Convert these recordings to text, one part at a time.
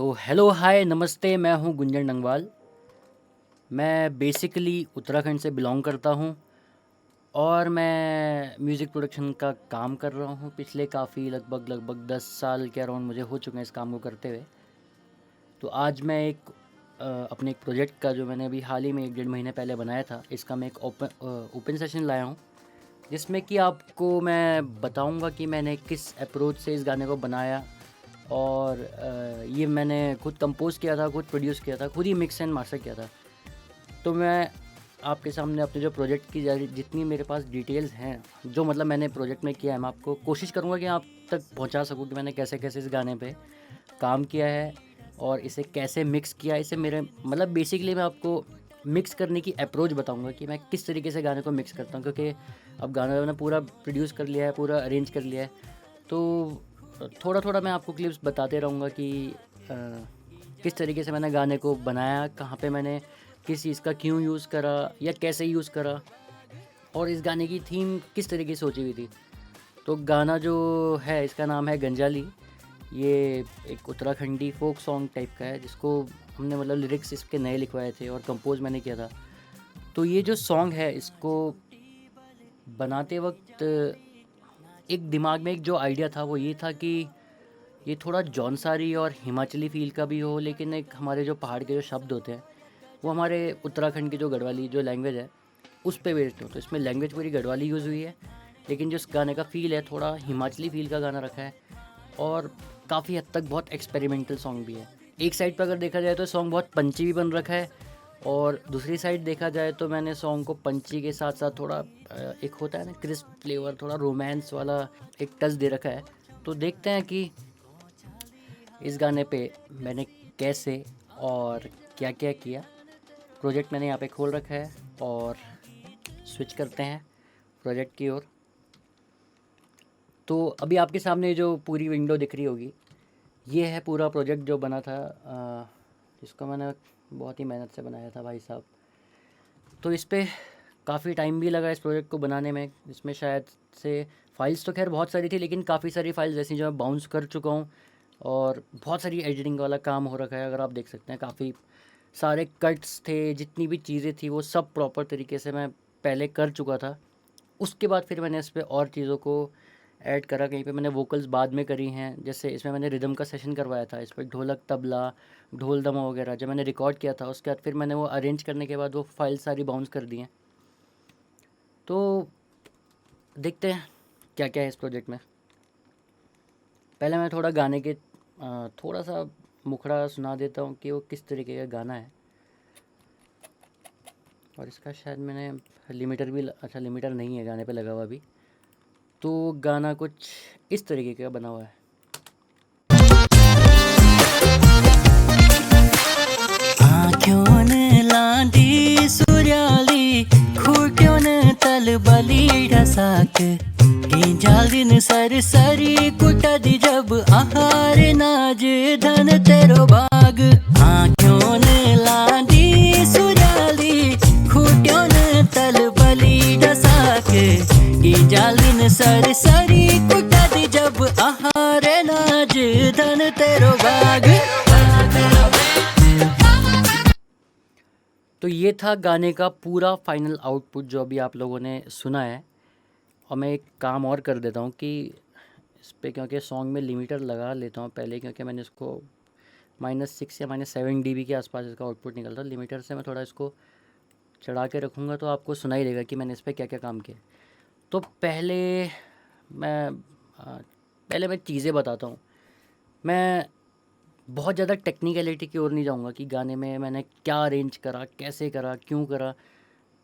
तो hello hi नमस्ते, मैं हूँ गुंजन नंगवाल। मैं बेसिकली उत्तराखंड से बिलोंग करता हूँ और मैं म्यूज़िक प्रोडक्शन का काम कर रहा हूँ पिछले काफ़ी लगभग 10 साल के अराउंड मुझे हो चुके हैं इस काम को करते हुए। तो आज मैं अपने एक प्रोजेक्ट का जो मैंने अभी हाल ही में 1 डेढ़ महीने पहले बनाया था, इसका मैं एक ओपन सेशन लाया हूँ, जिसमें कि आपको मैं बताऊँगा कि मैंने किस अप्रोच से इस गाने को बनाया। और ये मैंने खुद कंपोज़ किया था, खुद प्रोड्यूस किया था, खुद ही मिक्स एंड मास्टर किया था। तो मैं आपके सामने अपने जो प्रोजेक्ट की जितनी मेरे पास डिटेल्स हैं, जो मतलब मैंने प्रोजेक्ट में किया है, मैं आपको कोशिश करूँगा कि आप तक पहुँचा सकूँ कि मैंने कैसे कैसे इस गाने पे काम किया है और इसे कैसे मिक्स किया। इसे मेरे मतलब बेसिकली मैं आपको मिक्स करने की अप्रोच बताऊँगा कि मैं किस तरीके से गाने को मिक्स करता हूँ, क्योंकि अब गाना मैंने पूरा प्रोड्यूस कर लिया है, पूरा अरेंज कर लिया है। तो थोड़ा थोड़ा मैं आपको क्लिप्स बताते रहूँगा कि किस तरीके से मैंने गाने को बनाया, कहाँ पे मैंने किस चीज़ का क्यों यूज़ करा या कैसे यूज़ करा, और इस गाने की थीम किस तरीके से सोची हुई थी। तो गाना जो है, इसका नाम है गंजाली। ये एक उत्तराखंडी फोक सॉन्ग टाइप का है, जिसको हमने मतलब लिरिक्स इसके नए लिखवाए थे और कंपोज मैंने किया था। तो ये जो सॉन्ग है, इसको बनाते वक्त एक दिमाग में एक जो आइडिया था वो ये था कि ये थोड़ा जौनसारी और हिमाचली फ़ील का भी हो, लेकिन एक हमारे जो पहाड़ के जो शब्द होते हैं वो हमारे उत्तराखंड की जो गढ़वाली जो लैंग्वेज है उस पे बेस्ड हो। तो इसमें लैंग्वेज पूरी गढ़वाली यूज़ हुई है, लेकिन जो इस गाने का फ़ील है थोड़ा हिमाचली फ़ील का गाना रखा है, और काफ़ी हद तक बहुत एक्सपेरिमेंटल सॉन्ग भी है। एक साइड पर अगर देखा जाए तो सॉन्ग बहुत पंची भी बन रखा है, और दूसरी साइड देखा जाए तो मैंने सॉन्ग को पंची के साथ साथ थोड़ा एक होता है ना क्रिस्प फ्लेवर, थोड़ा रोमांस वाला एक टच दे रखा है। तो देखते हैं कि इस गाने पे मैंने कैसे और क्या क्या किया। प्रोजेक्ट मैंने यहाँ पे खोल रखा है और स्विच करते हैं प्रोजेक्ट की ओर। तो अभी आपके सामने जो पूरी विंडो दिख रही होगी, ये है पूरा प्रोजेक्ट जो बना था, जिसको मैंने बहुत ही मेहनत से बनाया था भाई साहब। तो इस पे काफ़ी टाइम भी लगा इस प्रोजेक्ट को बनाने में। इसमें शायद से फाइल्स तो खैर बहुत सारी थी, लेकिन काफ़ी सारी फाइल्स ऐसी जो मैं बाउंस कर चुका हूँ, और बहुत सारी एडिटिंग वाला काम हो रखा है। अगर आप देख सकते हैं, काफ़ी सारे कट्स थे, जितनी भी चीज़ें थी वो सब प्रॉपर तरीके से मैं पहले कर चुका था। उसके बाद फिर मैंने इस पे और चीज़ों को ऐड करा। कहीं पे मैंने वोकल्स बाद में करी हैं, जैसे इसमें मैंने रिदम का सेशन करवाया था। इस पर ढोलक, तबला, ढोल दमा वगैरह जब मैंने रिकॉर्ड किया था, उसके बाद फिर मैंने वो अरेंज करने के बाद वो फाइल सारी बाउंस कर दी हैं। तो देखते हैं क्या क्या है इस प्रोजेक्ट में। पहले मैं थोड़ा गाने के थोड़ा सा मुखड़ा सुना देता हूँ कि वो किस तरीके का गाना है। और इसका शायद मैंने लिमिटर भी अच्छा, लिमिटर नहीं है गाने पे लगा हुआ अभी। तो गाना कुछ इस तरीके का बना हुआ है। आँख्यों लांदी सुर्याली खुट्यों तलबली ढसाक जालिन सरसरी कुटदी जब आहार नाज धन तेरो बाग। आँख्यों लांदी सुर्याली खुट्यों तलबली ढसाक जालिन सरसरी कुटदी जब आहार नाज धन तेरो बाग। तो ये था गाने का पूरा फाइनल आउटपुट जो अभी आप लोगों ने सुना है। और मैं एक काम और कर देता हूँ कि इस पे, क्योंकि सॉन्ग में लिमिटर लगा लेता हूँ पहले, क्योंकि मैंने इसको -6 या -7 dB के आसपास इसका आउटपुट निकलता है। लिमिटर से मैं थोड़ा इसको चढ़ा के रखूँगा तो आपको सुनाई देगा कि मैंने इस पर क्या क्या काम किया। तो मैं पहले मैं चीज़ें बताता हूँ। मैं बहुत ज़्यादा टेक्निकलिटी की ओर नहीं जाऊँगा कि गाने में मैंने क्या अरेंज करा, कैसे करा, क्यों करा।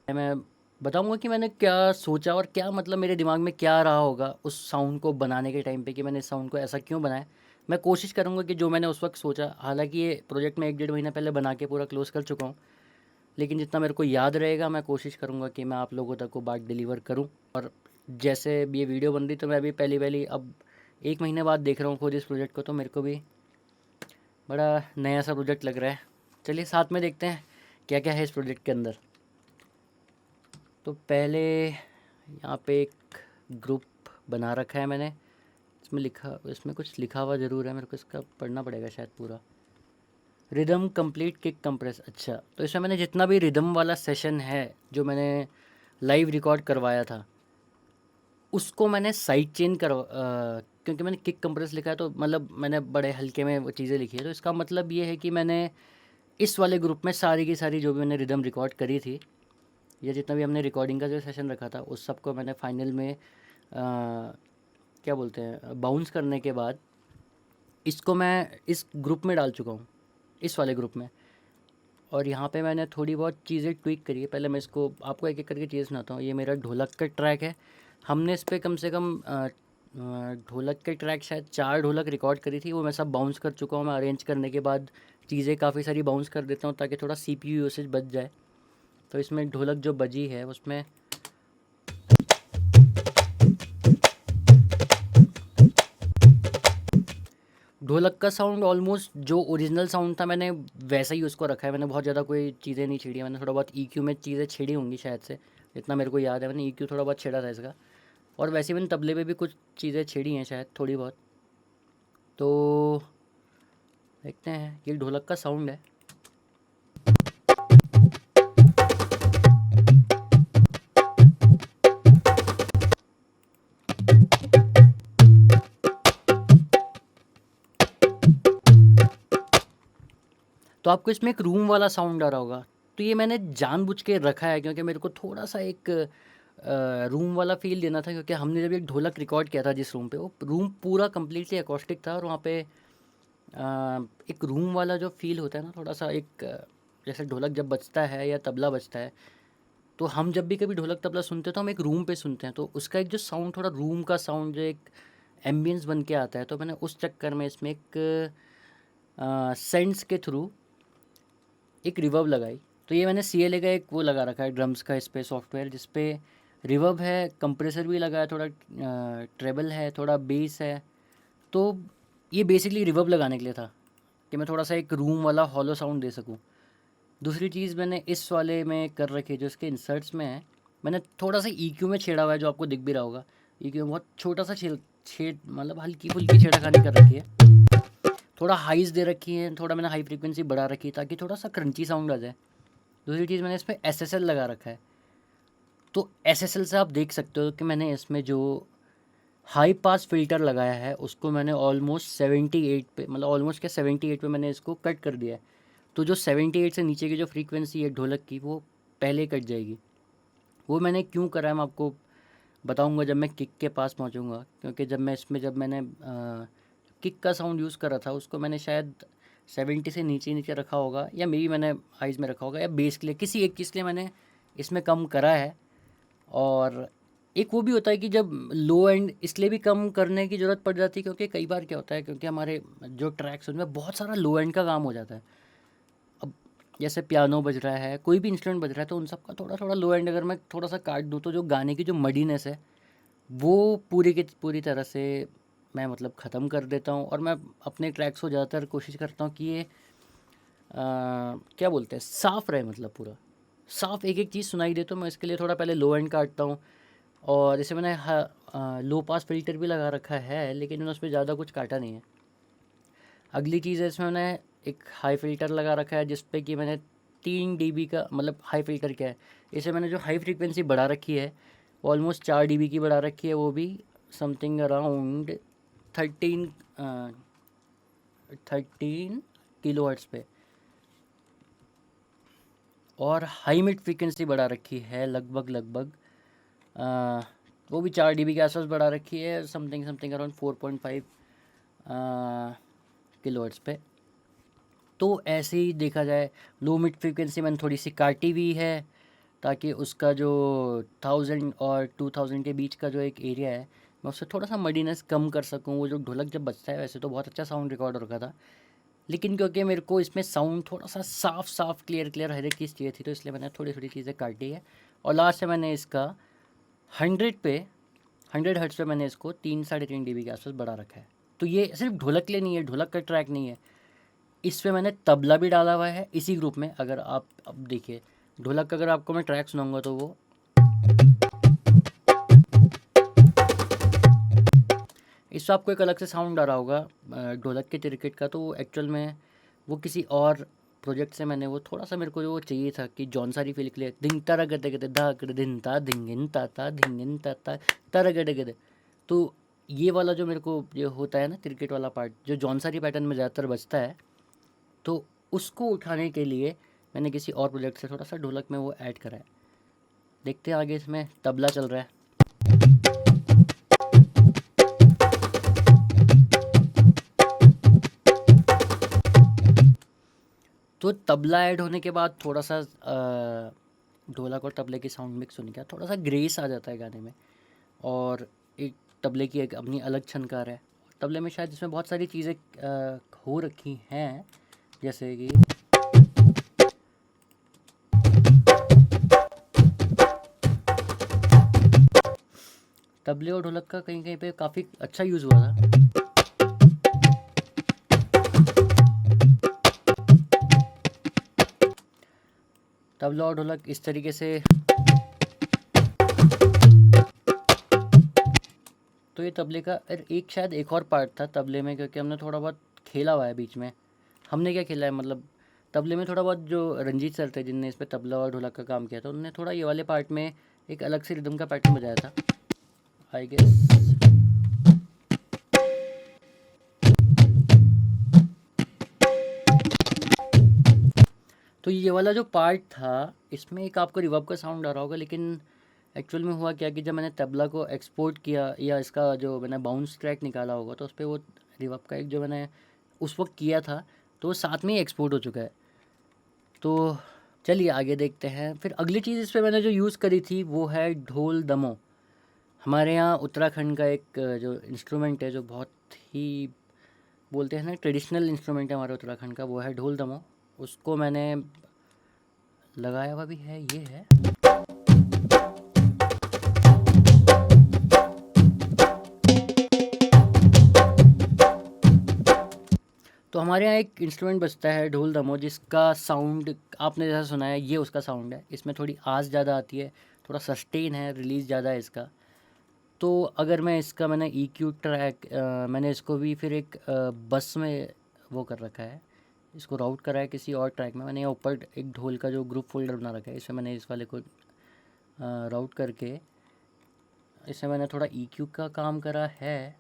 मैं बताऊँगा कि मैंने क्या सोचा और क्या मतलब मेरे दिमाग में क्या रहा होगा उस साउंड को बनाने के टाइम पे, कि मैंने इस साउंड को ऐसा क्यों बनाया। मैं कोशिश करूँगा कि जो मैंने उस वक्त सोचा, हालांकि ये प्रोजेक्ट मैं 1 डेढ़ महीना पहले बना के पूरा क्लोज़ कर चुका हूँ, लेकिन जितना मेरे को याद रहेगा मैं कोशिश करूँगा कि मैं आप लोगों तक वो बात डिलीवर करूँ। और जैसे ये वीडियो बन रही, तो मैं अभी पहली पहली अब 1 महीने बाद देख रहा हूँ खुद इस प्रोजेक्ट को, तो मेरे को भी बड़ा नया सा प्रोजेक्ट लग रहा है। चलिए साथ में देखते हैं क्या क्या है इस प्रोजेक्ट के अंदर। तो पहले यहाँ पे एक ग्रुप बना रखा है मैंने। इसमें कुछ लिखा हुआ ज़रूर है, मेरे को इसका पढ़ना पड़ेगा शायद पूरा। रिदम कंप्लीट किक कंप्रेस, अच्छा। तो इसमें मैंने जितना भी रिदम वाला सेशन है जो मैंने लाइव रिकॉर्ड करवाया था, उसको मैंने साइड चेन क्योंकि मैंने किक कंप्रेस लिखा है तो मतलब मैंने बड़े हल्के में वो चीज़ें लिखी है, तो इसका मतलब ये है कि मैंने इस वाले ग्रुप में सारी की सारी जो भी मैंने रिदम रिकॉर्ड करी थी, या जितना भी हमने रिकॉर्डिंग का जो सेशन रखा था, उस सब को मैंने फाइनल में क्या बोलते हैं, बाउंस करने के बाद इसको मैं इस ग्रुप में डाल चुका हूँ, इस वाले ग्रुप में। और यहाँ पे मैंने थोड़ी बहुत चीज़ें ट्विक करी है। पहले मैं इसको आपको एक एक करके चीज़ सुनाता हूँ। ये मेरा ढोलक का ट्रैक है। हमने इस पे कम से कम ढोलक के ट्रैक शायद 4 ढोलक रिकॉर्ड करी थी, वो मैं सब बाउंस कर चुका हूँ। मैं अरेंज करने के बाद चीज़ें काफ़ी सारी बाउंस कर देता हूँ ताकि थोड़ा CPU यूसेज बच जाए। तो इसमें ढोलक जो बजी है उसमें ढोलक का साउंड ऑलमोस्ट जो ओरिजिनल साउंड था मैंने वैसा ही उसको रखा है। मैंने बहुत ज़्यादा कोई चीज़ें नहीं छेड़ी, मैंने थोड़ा बहुत EQ में चीज़ें छेड़ी होंगी शायद से, जितना मेरे को याद है मैंने EQ थोड़ा बहुत छेड़ा था इसका। और वैसे मैंने तबले पे भी कुछ चीज़ें छेड़ी हैं शायद थोड़ी बहुत। तो देखते हैं, ये ढोलक का साउंड है। तो आपको इसमें एक रूम वाला साउंड आ रहा होगा, तो ये मैंने जानबूझ के रखा है क्योंकि मेरे को थोड़ा सा एक रूम वाला फील देना था। क्योंकि हमने जब एक ढोलक रिकॉर्ड किया था जिस रूम पे, वो रूम पूरा कम्प्लीटली एकॉस्टिक था, और वहाँ पे एक रूम वाला जो फील होता है ना, थोड़ा सा एक जैसे ढोलक जब बजता है या तबला बजता है, तो हम जब भी कभी ढोलक तबला सुनते हैं तो हम एक रूम पे सुनते हैं, तो उसका एक जो साउंड थोड़ा रूम का साउंड जो एक एम्बियंस बन के आता है, तो मैंने उस चक्कर में इसमें एक सेंट्स के थ्रू एक रिवर्ब लगाई। तो ये मैंने CLA का एक वो लगा रखा है ड्रम्स का इस पे सॉफ्टवेयर, जिस पे रिवर्ब है, कंप्रेसर भी लगा है, थोड़ा ट्रेबल है, थोड़ा बेस है। तो ये बेसिकली रिवर्ब लगाने के लिए था कि मैं थोड़ा सा एक रूम वाला हॉलो साउंड दे सकूं। दूसरी चीज़ मैंने इस वाले में कर रखी है, जो इसके इंसर्ट्स में है, मैंने थोड़ा सा EQ में छेड़ा हुआ है, जो आपको दिख भी रहा होगा। EQ में बहुत छोटा सा छेद मतलब हल्की फुल्की छेड़खानी कर रखी है। थोड़ा हाइज दे रखी है, थोड़ा मैंने हाई फ्रीक्वेंसी बढ़ा रखी है ताकि थोड़ा सा क्रंची साउंड आ जाए। दूसरी चीज़ मैंने इसमें SSL लगा रखा है। तो SSL से आप देख सकते हो कि मैंने इसमें जो हाई पास फिल्टर लगाया है उसको मैंने ऑलमोस्ट 78 पे, मतलब ऑलमोस्ट क्या 78 पे मैंने इसको कट कर दिया है। तो जो 78 से नीचे की जो फ्रीक्वेंसी है ढोलक की, वो पहले कट जाएगी। वो मैंने क्यों करा है मैं आपको बताऊंगा जब मैं किक के पास पहुंचूंगा। क्योंकि जब मैंने किक का साउंड यूज़ करा था, उसको मैंने शायद 70 से नीचे नीचे रखा होगा, या मे बी मैंने हाइज में रखा होगा, या बेस के लिए, किसी एक चीज़ के लिए मैंने इसमें कम करा है। और एक वो भी होता है कि जब लो एंड इसलिए भी कम करने की ज़रूरत पड़ जाती है, क्योंकि कई बार क्या होता है, क्योंकि हमारे जो ट्रैक्स उनमें बहुत सारा लो एंड का काम हो जाता है। अब जैसे पियानो बज रहा है, कोई भी इंस्ट्रूमेंट बज रहा है, तो उन सब का थोड़ा थोड़ा लो एंड अगर मैं थोड़ा सा काट दूँ, तो जो गाने की जो मडीनेस है वो पूरी की पूरी तरह से मैं मतलब ख़त्म कर देता हूँ। और मैं अपने ट्रैक्स को ज़्यादातर कोशिश करता हूँ कि ये क्या बोलते हैं, साफ़ रहे, मतलब पूरा साफ़ एक एक चीज़ सुनाई दे। तो मैं इसके लिए थोड़ा पहले लो एंड काटता हूँ। और जैसे मैंने लो पास फिल्टर भी लगा रखा है, लेकिन मैंने उसमें ज़्यादा कुछ काटा नहीं है। अगली चीज़ है, इसमें मैंने एक हाई फिल्टर लगा रखा है, जिस पे कि मैंने 3 dB का, मतलब हाई फिल्टर क्या है, इसे मैंने जो हाई फ्रीक्वेंसी बढ़ा रखी है ऑलमोस्ट 4 dB की बढ़ा रखी है, वो भी समथिंग अराउंड 13 किलोहर्ट्ज़ पे। और हाई मिड फ्रीक्वेंसी बढ़ा रखी है लगभग वो भी 4 dB के आसपास बढ़ा रखी है, समथिंग अराउंड 4.5 किलोहर्ट्ज़ पे। तो ऐसे ही देखा जाए, लो मिड फ्रीक्वेंसी मैंने थोड़ी सी काटी हुई है ताकि उसका जो 1000 और 2000 के बीच का जो एक एरिया है, मैं उससे थोड़ा सा मडीनेस कम कर सकूं। वो जो ढोलक जब बजता है, वैसे तो बहुत अच्छा साउंड रिकॉर्ड हो रखा था, लेकिन क्योंकि मेरे को इसमें साउंड थोड़ा सा साफ क्लियर हर एक चीज़ चाहिए थी, तो इसलिए मैंने थोड़ी थोड़ी चीज़ें काटी है। और लास्ट में मैंने इसका 100 हर्ट्ज़ पे मैंने इसको 3-3.5 dB के आसपास बढ़ा रखा है। तो ये सिर्फ ढोलक के लिए नहीं है, ढोलक का ट्रैक नहीं है, इस पे मैंने तबला भी डाला हुआ है इसी ग्रुप में। अगर आप अब देखिए ढोलक का, अगर आपको मैं ट्रैक सुनाऊंगा तो वो इससे आपको एक अलग से साउंड आ रहा होगा ढोलक के तिरकिट का, तो वो एक्चुअल में वो किसी और प्रोजेक्ट से मैंने वो थोड़ा-सा मेरे को वो चाहिए था कि जॉनसारी फ़ील के लिए धिंग तारा गदे गदे धा गड़ धिन ता धिंगिन ताता धिंगिन ताता तारा गडे गदे। तो ये वाला जो मेरे को ये होता है ना क्रिकेट वाला पार्ट जो जॉनसारी पैटर्न में ज़्यादातर बजता है, तो उसको उठाने के लिए मैंने किसी और प्रोजेक्ट से थोड़ा-सा ढोलक में वो ऐड करा है। देखते हैं आगे इसमें तबला चल रहा है। तो तबला ऐड होने के बाद थोड़ा-सा ढोलक और तबले की साउंड मिक्स होने के बाद थोड़ा-सा ग्रेस आ जाता है गाने में और एक तबले की एक अपनी अलग छनकार है। तबले में शायद इसमें बहुत सारी चीज़ें हो रखी हैं, जैसे कि तबले और ढोलक का कहीं-कहीं पे काफ़ी अच्छा यूज़ हुआ था। तबला और ढोलक इस तरीके से, तो ये तबले का एक शायद एक और पार्ट था तबले में, क्योंकि हमने थोड़ा बहुत खेला हुआ है बीच में। हमने क्या खेला है मतलब तबले में थोड़ा बहुत जो रंजीत सर थे जिनने इस पे तबला और ढोलक का काम किया था, उन्होंने थोड़ा ये वाले पार्ट में एक अलग से रिदम का पैटर्न बजाया था, आई गेस। तो ये वाला जो पार्ट था इसमें एक आपको रिवर्ब का साउंड आ रहा होगा, लेकिन एक्चुअल में हुआ क्या कि जब मैंने तबला को एक्सपोर्ट किया या इसका जो मैंने बाउंस ट्रैक निकाला होगा तो उस पर वो रिवर्ब का एक जो मैंने उस वक्त किया था तो वो साथ में ही एक्सपोर्ट हो चुका है। तो चलिए आगे देखते हैं। फिर अगली चीज़ इस पर मैंने जो यूज़ करी थी वो है ढोल दमो। हमारे यहाँ उत्तराखंड का एक जो इंस्ट्रूमेंट है जो बहुत ही बोलते हैं ना ट्रेडिशनल इंस्ट्रूमेंट है हमारे उत्तराखंड का, वो है ढोल दमो। उसको मैंने लगाया हुआ भी है, ये है। तो हमारे यहाँ एक इंस्ट्रूमेंट बजता है ढोल दमो, जिसका साउंड आपने जैसा सुना है ये उसका साउंड है। इसमें थोड़ी आवाज़ ज़्यादा आती है, थोड़ा सस्टेन है, रिलीज़ ज़्यादा है इसका। तो अगर मैं इसका मैंने EQ ट्रैक मैंने इसको भी फिर एक बस में वो कर रखा है, इसको राउट करा है किसी और ट्रैक में। मैंने यहाँ ऊपर एक ढोल का जो ग्रुप फोल्डर बना रखा है, इसमें मैंने इस वाले को राउट करके इसमें मैंने थोड़ा EQ का काम करा है।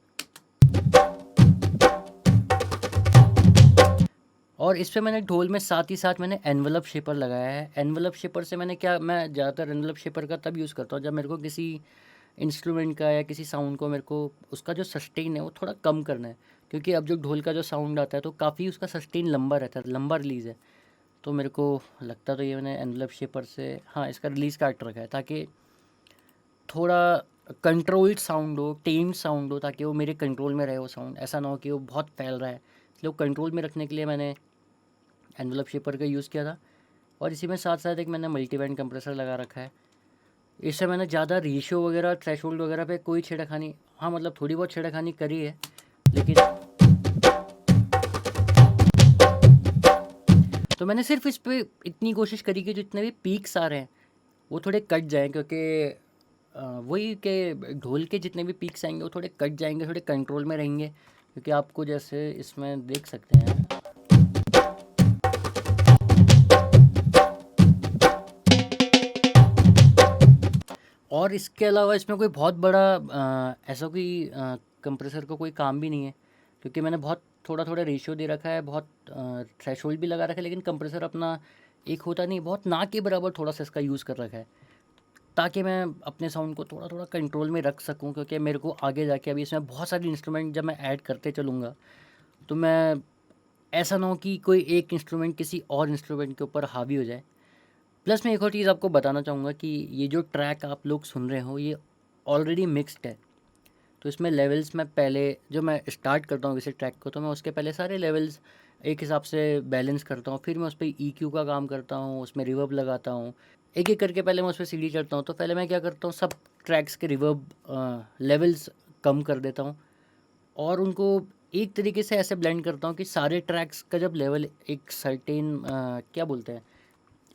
और इस पे मैंने ढोल में साथ ही साथ मैंने एनवलप शेपर लगाया है। एनवलप शेपर से मैं ज़्यादातर एनवलप शेपर का तब यूज़ करता हूँ जब मेरे को किसी इंस्ट्रूमेंट का या किसी साउंड को मेरे को उसका जो सस्टेन है वो थोड़ा कम करना है, क्योंकि अब जो ढोल का जो साउंड आता है तो काफ़ी उसका सस्टेन लंबा रहता है, लंबा रिलीज़ है। तो मेरे को लगता तो ये मैंने एनवलप शेपर से हाँ इसका रिलीज़ काट रखा है ताकि थोड़ा कंट्रोल्ड साउंड हो, टेम्ड साउंड हो, ताकि वो मेरे कंट्रोल में रहे वो साउंड। ऐसा ना हो कि वो बहुत फैल रहा है, इसलिए वो कंट्रोल में रखने के लिए मैंने एनवलप शेपर का यूज़ किया था। और इसी में साथ साथ एक मैंने मल्टीबैंड कंप्रेसर लगा रखा है। इससे मैंने ज़्यादा रेशियो वगैरह थ्रेशोल्ड वगैरह पे कोई छेड़खानी, हाँ मतलब थोड़ी बहुत छेड़खानी करी है, लेकिन तो मैंने सिर्फ इस पे इतनी कोशिश करी कि जितने भी पीक्स आ रहे हैं वो थोड़े कट जाएं, क्योंकि वही के ढोल के जितने भी पीक्स आएंगे वो थोड़े कट जाएंगे, थोड़े कंट्रोल में रहेंगे। क्योंकि आपको जैसे इसमें देख सकते हैं, और इसके अलावा इसमें कोई बहुत बड़ा ऐसा कोई कंप्रेसर का कोई काम भी नहीं है, क्योंकि मैंने बहुत थोड़ा थोड़ा रेशियो दे रखा है, बहुत थ्रेशोल्ड भी लगा रखा है, लेकिन कंप्रेसर अपना एक होता नहीं, बहुत ना के बराबर थोड़ा सा इसका यूज़ कर रखा है, ताकि मैं अपने साउंड को थोड़ा थोड़ा कंट्रोल में रख सकूं। क्योंकि मेरे को आगे जाके अभी इसमें बहुत सारे इंस्ट्रूमेंट जब मैं ऐड करते चलूँगा तो मैं ऐसा ना हो कि कोई एक इंस्ट्रूमेंट किसी और इंस्ट्रूमेंट के ऊपर हावी हो जाए। प्लस मैं एक और चीज़ आपको बताना चाहूँगा कि ये जो ट्रैक आप लोग सुन रहे हो ये ऑलरेडी मिक्स्ड है। तो इसमें लेवल्स मैं पहले जो मैं स्टार्ट करता हूँ किसी ट्रैक को, तो मैं उसके पहले सारे लेवल्स एक हिसाब से बैलेंस करता हूँ, फिर मैं उस पर EQ का काम करता हूँ, उसमें रिवर्ब लगाता हूँ, एक एक करके पहले मैं उस पर CD चढ़ता हूँ। तो पहले मैं क्या करता हूँ, सब ट्रैक्स के रिवर्ब लेवल्स कम कर देता हूँ और उनको एक तरीके से ऐसे ब्लेंड करता हूँ कि सारे ट्रैक्स का जब लेवल एक सर्टेन क्या बोलते हैं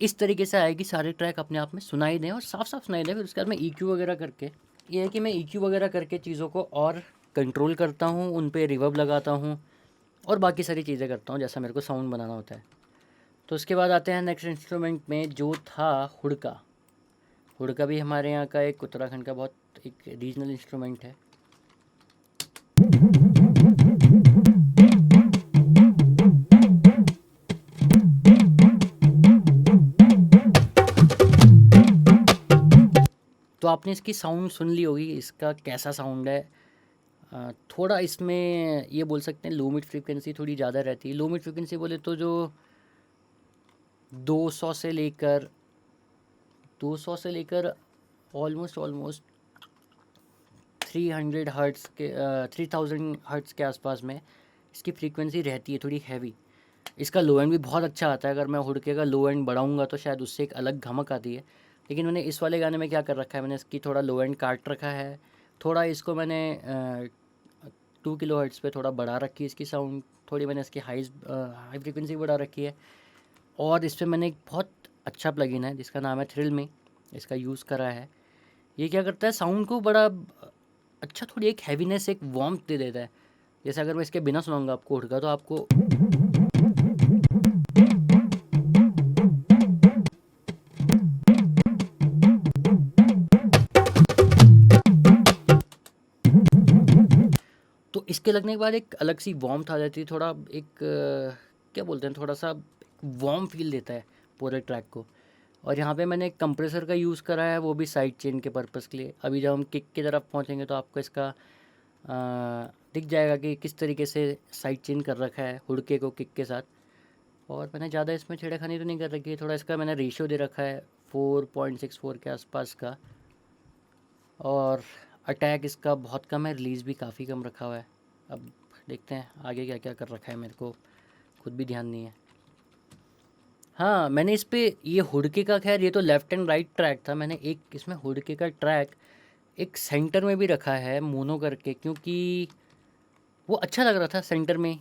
इस तरीके से आए कि सारे ट्रैक अपने आप में सुनाई दें और साफ साफ सुनाई दें। फिर उसके बाद मैं EQ वगैरह करके, ये है कि मैं EQ वगैरह करके चीज़ों को और कंट्रोल करता हूँ, उन पे रिवर्ब लगाता हूँ और बाकी सारी चीज़ें करता हूँ जैसा मेरे को साउंड बनाना होता है। तो उसके बाद आते हैं नेक्स्ट इंस्ट्रूमेंट में, जो था हुड़का। हुड़का भी हमारे यहाँ का एक उत्तराखंड का बहुत एक रीजनल इंस्ट्रूमेंट है। तो आपने इसकी साउंड सुन ली होगी, इसका कैसा साउंड है। थोड़ा इसमें ये बोल सकते हैं लो मिड फ्रीक्वेंसी थोड़ी ज़्यादा रहती है। लो मिड फ्रीक्वेंसी बोले तो जो 200 से लेकर 200 से लेकर ऑलमोस्ट 300 हर्ट्ज़ के 3000 हर्ट्ज़ के आसपास में इसकी फ्रीक्वेंसी रहती है, थोड़ी हैवी। इसका लो एंड भी बहुत अच्छा आता है। अगर मैं हुड़के का लो एंड बढ़ाऊंगा तो शायद उससे एक अलग धमक आती है। लेकिन मैंने इस वाले गाने में क्या कर रखा है, मैंने इसकी थोड़ा लो एंड काट रखा है, थोड़ा इसको मैंने 2 किलो हर्ट्ज़ पे थोड़ा बढ़ा रखी है इसकी साउंड, थोड़ी मैंने इसकी हाई फ्रीक्वेंसी बढ़ा रखी है। और इस पर मैंने एक बहुत अच्छा प्लगइन है जिसका नाम है थ्रिल मी, इसका यूज़ करा है। ये क्या करता है, साउंड को बड़ा अच्छा, थोड़ी एक हैवीनेस, एक वार्मथ दे देता है। जैसे अगर मैं इसके बिना सुनाऊंगा आपको हुड़का तो आपको तो इसके लगने के बाद एक अलग सी वार्मथ आ जाती है, थोड़ा एक क्या बोलते हैं, थोड़ा सा वार्म फील देता है पूरे ट्रैक को। और यहाँ पे मैंने एक कंप्रेसर का यूज़ करा है, वो भी साइड चेन के पर्पज़ के लिए। अभी जब हम किक की तरफ पहुँचेंगे तो आपको इसका दिख जाएगा कि किस तरीके से साइड चेन कर रखा है हुड़के को किक के साथ। और मैंने ज़्यादा इसमें छेड़खानी तो नहीं कर रखी है, थोड़ा इसका मैंने रेशियो दे रखा है 4.64 के आसपास का। और अटैक इसका बहुत कम है, रिलीज़ भी काफ़ी कम रखा हुआ है। अब देखते हैं आगे क्या क्या कर रखा है, मेरे को खुद भी ध्यान नहीं है। हाँ, मैंने इस पे ये हुड़के का, खैर ये तो लेफ़्ट एंड राइट ट्रैक था, मैंने एक इसमें हुड़के का ट्रैक एक सेंटर में भी रखा है मोनो करके, क्योंकि वो अच्छा लग रहा था सेंटर में।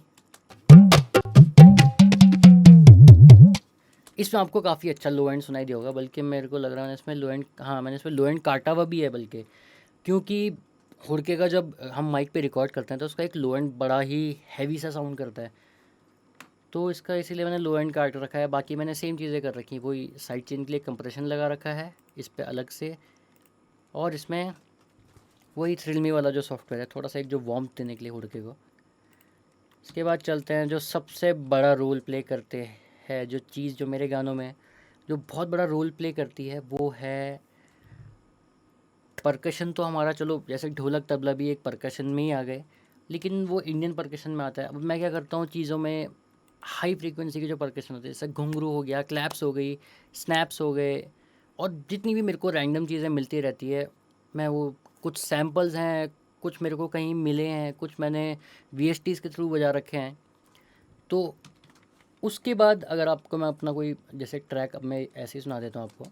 इसमें आपको काफ़ी अच्छा लो एंड सुनाई दिया होगा, बल्कि मेरे को लग रहा है इसमें लो एंड, हाँ मैंने इसमें लो एंड काटा हुआ भी है बल्कि, क्योंकि हुड़के का जब हम माइक पे रिकॉर्ड करते हैं तो उसका एक लो एंड बड़ा ही हैवी सा साउंड करता है, तो इसका इसीलिए मैंने लो एंड काट रखा है। बाकी मैंने सेम चीज़ें कर रखी हैं, वही साइड चेन के लिए कंप्रेशन लगा रखा है इस पर अलग से, और इसमें वही थ्रिल मी वाला जो सॉफ्टवेयर है थोड़ा सा एक जो वार्मथ देने के लिए हुड़के को। इसके बाद चलते हैं जो सबसे बड़ा रोल प्ले करते हैं, जो चीज़ जो मेरे गानों में जो बहुत बड़ा रोल प्ले करती है, वो है परकशन। तो हमारा चलो जैसे ढोलक तबला भी एक परकशन में ही आ गए, लेकिन वो इंडियन परकशन में आता है। अब मैं क्या करता हूँ, चीज़ों में हाई फ्रीक्वेंसी के जो परकशन होते हैं, जैसे घुंघरू हो गया, क्लैप्स हो गई, स्नैप्स हो गए, और जितनी भी मेरे को रैंडम चीज़ें मिलती रहती है, मैं वो कुछ सैम्पल्स हैं, कुछ मेरे को कहीं मिले हैं, कुछ मैंने VSTs के थ्रू बजा रखे हैं। तो उसके बाद अगर आपको मैं अपना कोई जैसे ट्रैक अब मैं ऐसे ही सुना देता हूँ आपको।